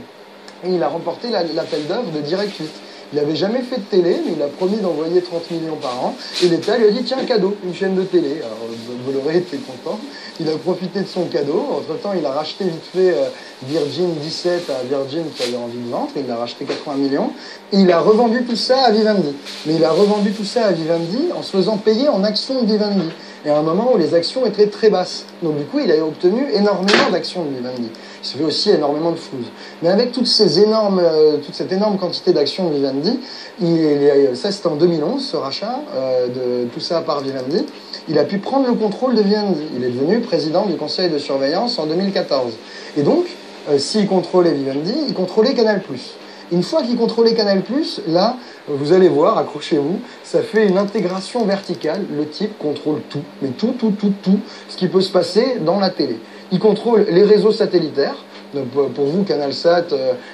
et il a remporté l'appel d'offres de Direct 8. Il n'avait jamais fait de télé, mais il a promis d'envoyer 30 millions par an et l'État lui a dit tiens, cadeau, une chaîne de télé. Alors Bolloré était content, il a profité de son cadeau. Entre temps, il a racheté vite fait Virgin 17 à Virgin qui avait envie de vendre, il a racheté 80 millions et il a revendu tout ça à Vivendi. Mais il a revendu tout ça à Vivendi en se faisant payer en actions de Vivendi. Et à un moment où les actions étaient très basses. Donc du coup, il a obtenu énormément d'actions de Vivendi. Il se fait aussi énormément de flouze. Mais avec toute cette énorme quantité d'actions de Vivendi, ça c'était en 2011, ce rachat de tout ça par Vivendi, il a pu prendre le contrôle de Vivendi. Il est devenu président du conseil de surveillance en 2014. Et donc, s'il contrôlait Vivendi, il contrôlait Canal+. Une fois qu'il contrôlait Canal+, là, vous allez voir, accrochez-vous, ça fait une intégration verticale. Le type contrôle tout, mais tout, ce qui peut se passer dans la télé. Il contrôle les réseaux satellitaires. Donc pour vous, CanalSat,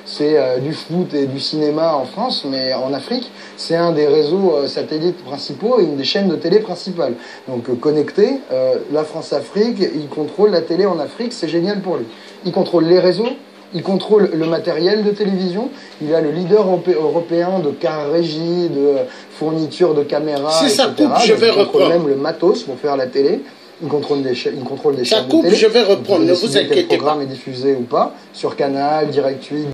c'est du foot et du cinéma en France, mais en Afrique, c'est un des réseaux satellites principaux et une des chaînes de télé principales. Donc connecté, la France-Afrique, il contrôle la télé en Afrique, c'est génial pour lui. Il contrôle les réseaux, Il contrôle le matériel de télévision. Il a le leader européen de régie, de fourniture de caméras, si etc. ça coupe, je vais reprendre. Il contrôle même le matos pour faire la télé. Il contrôle des chaînes ça coupe, de télé. je vais reprendre, ne vous inquiétez pas. Le programme est diffusé ou pas sur Canal, Direct 8.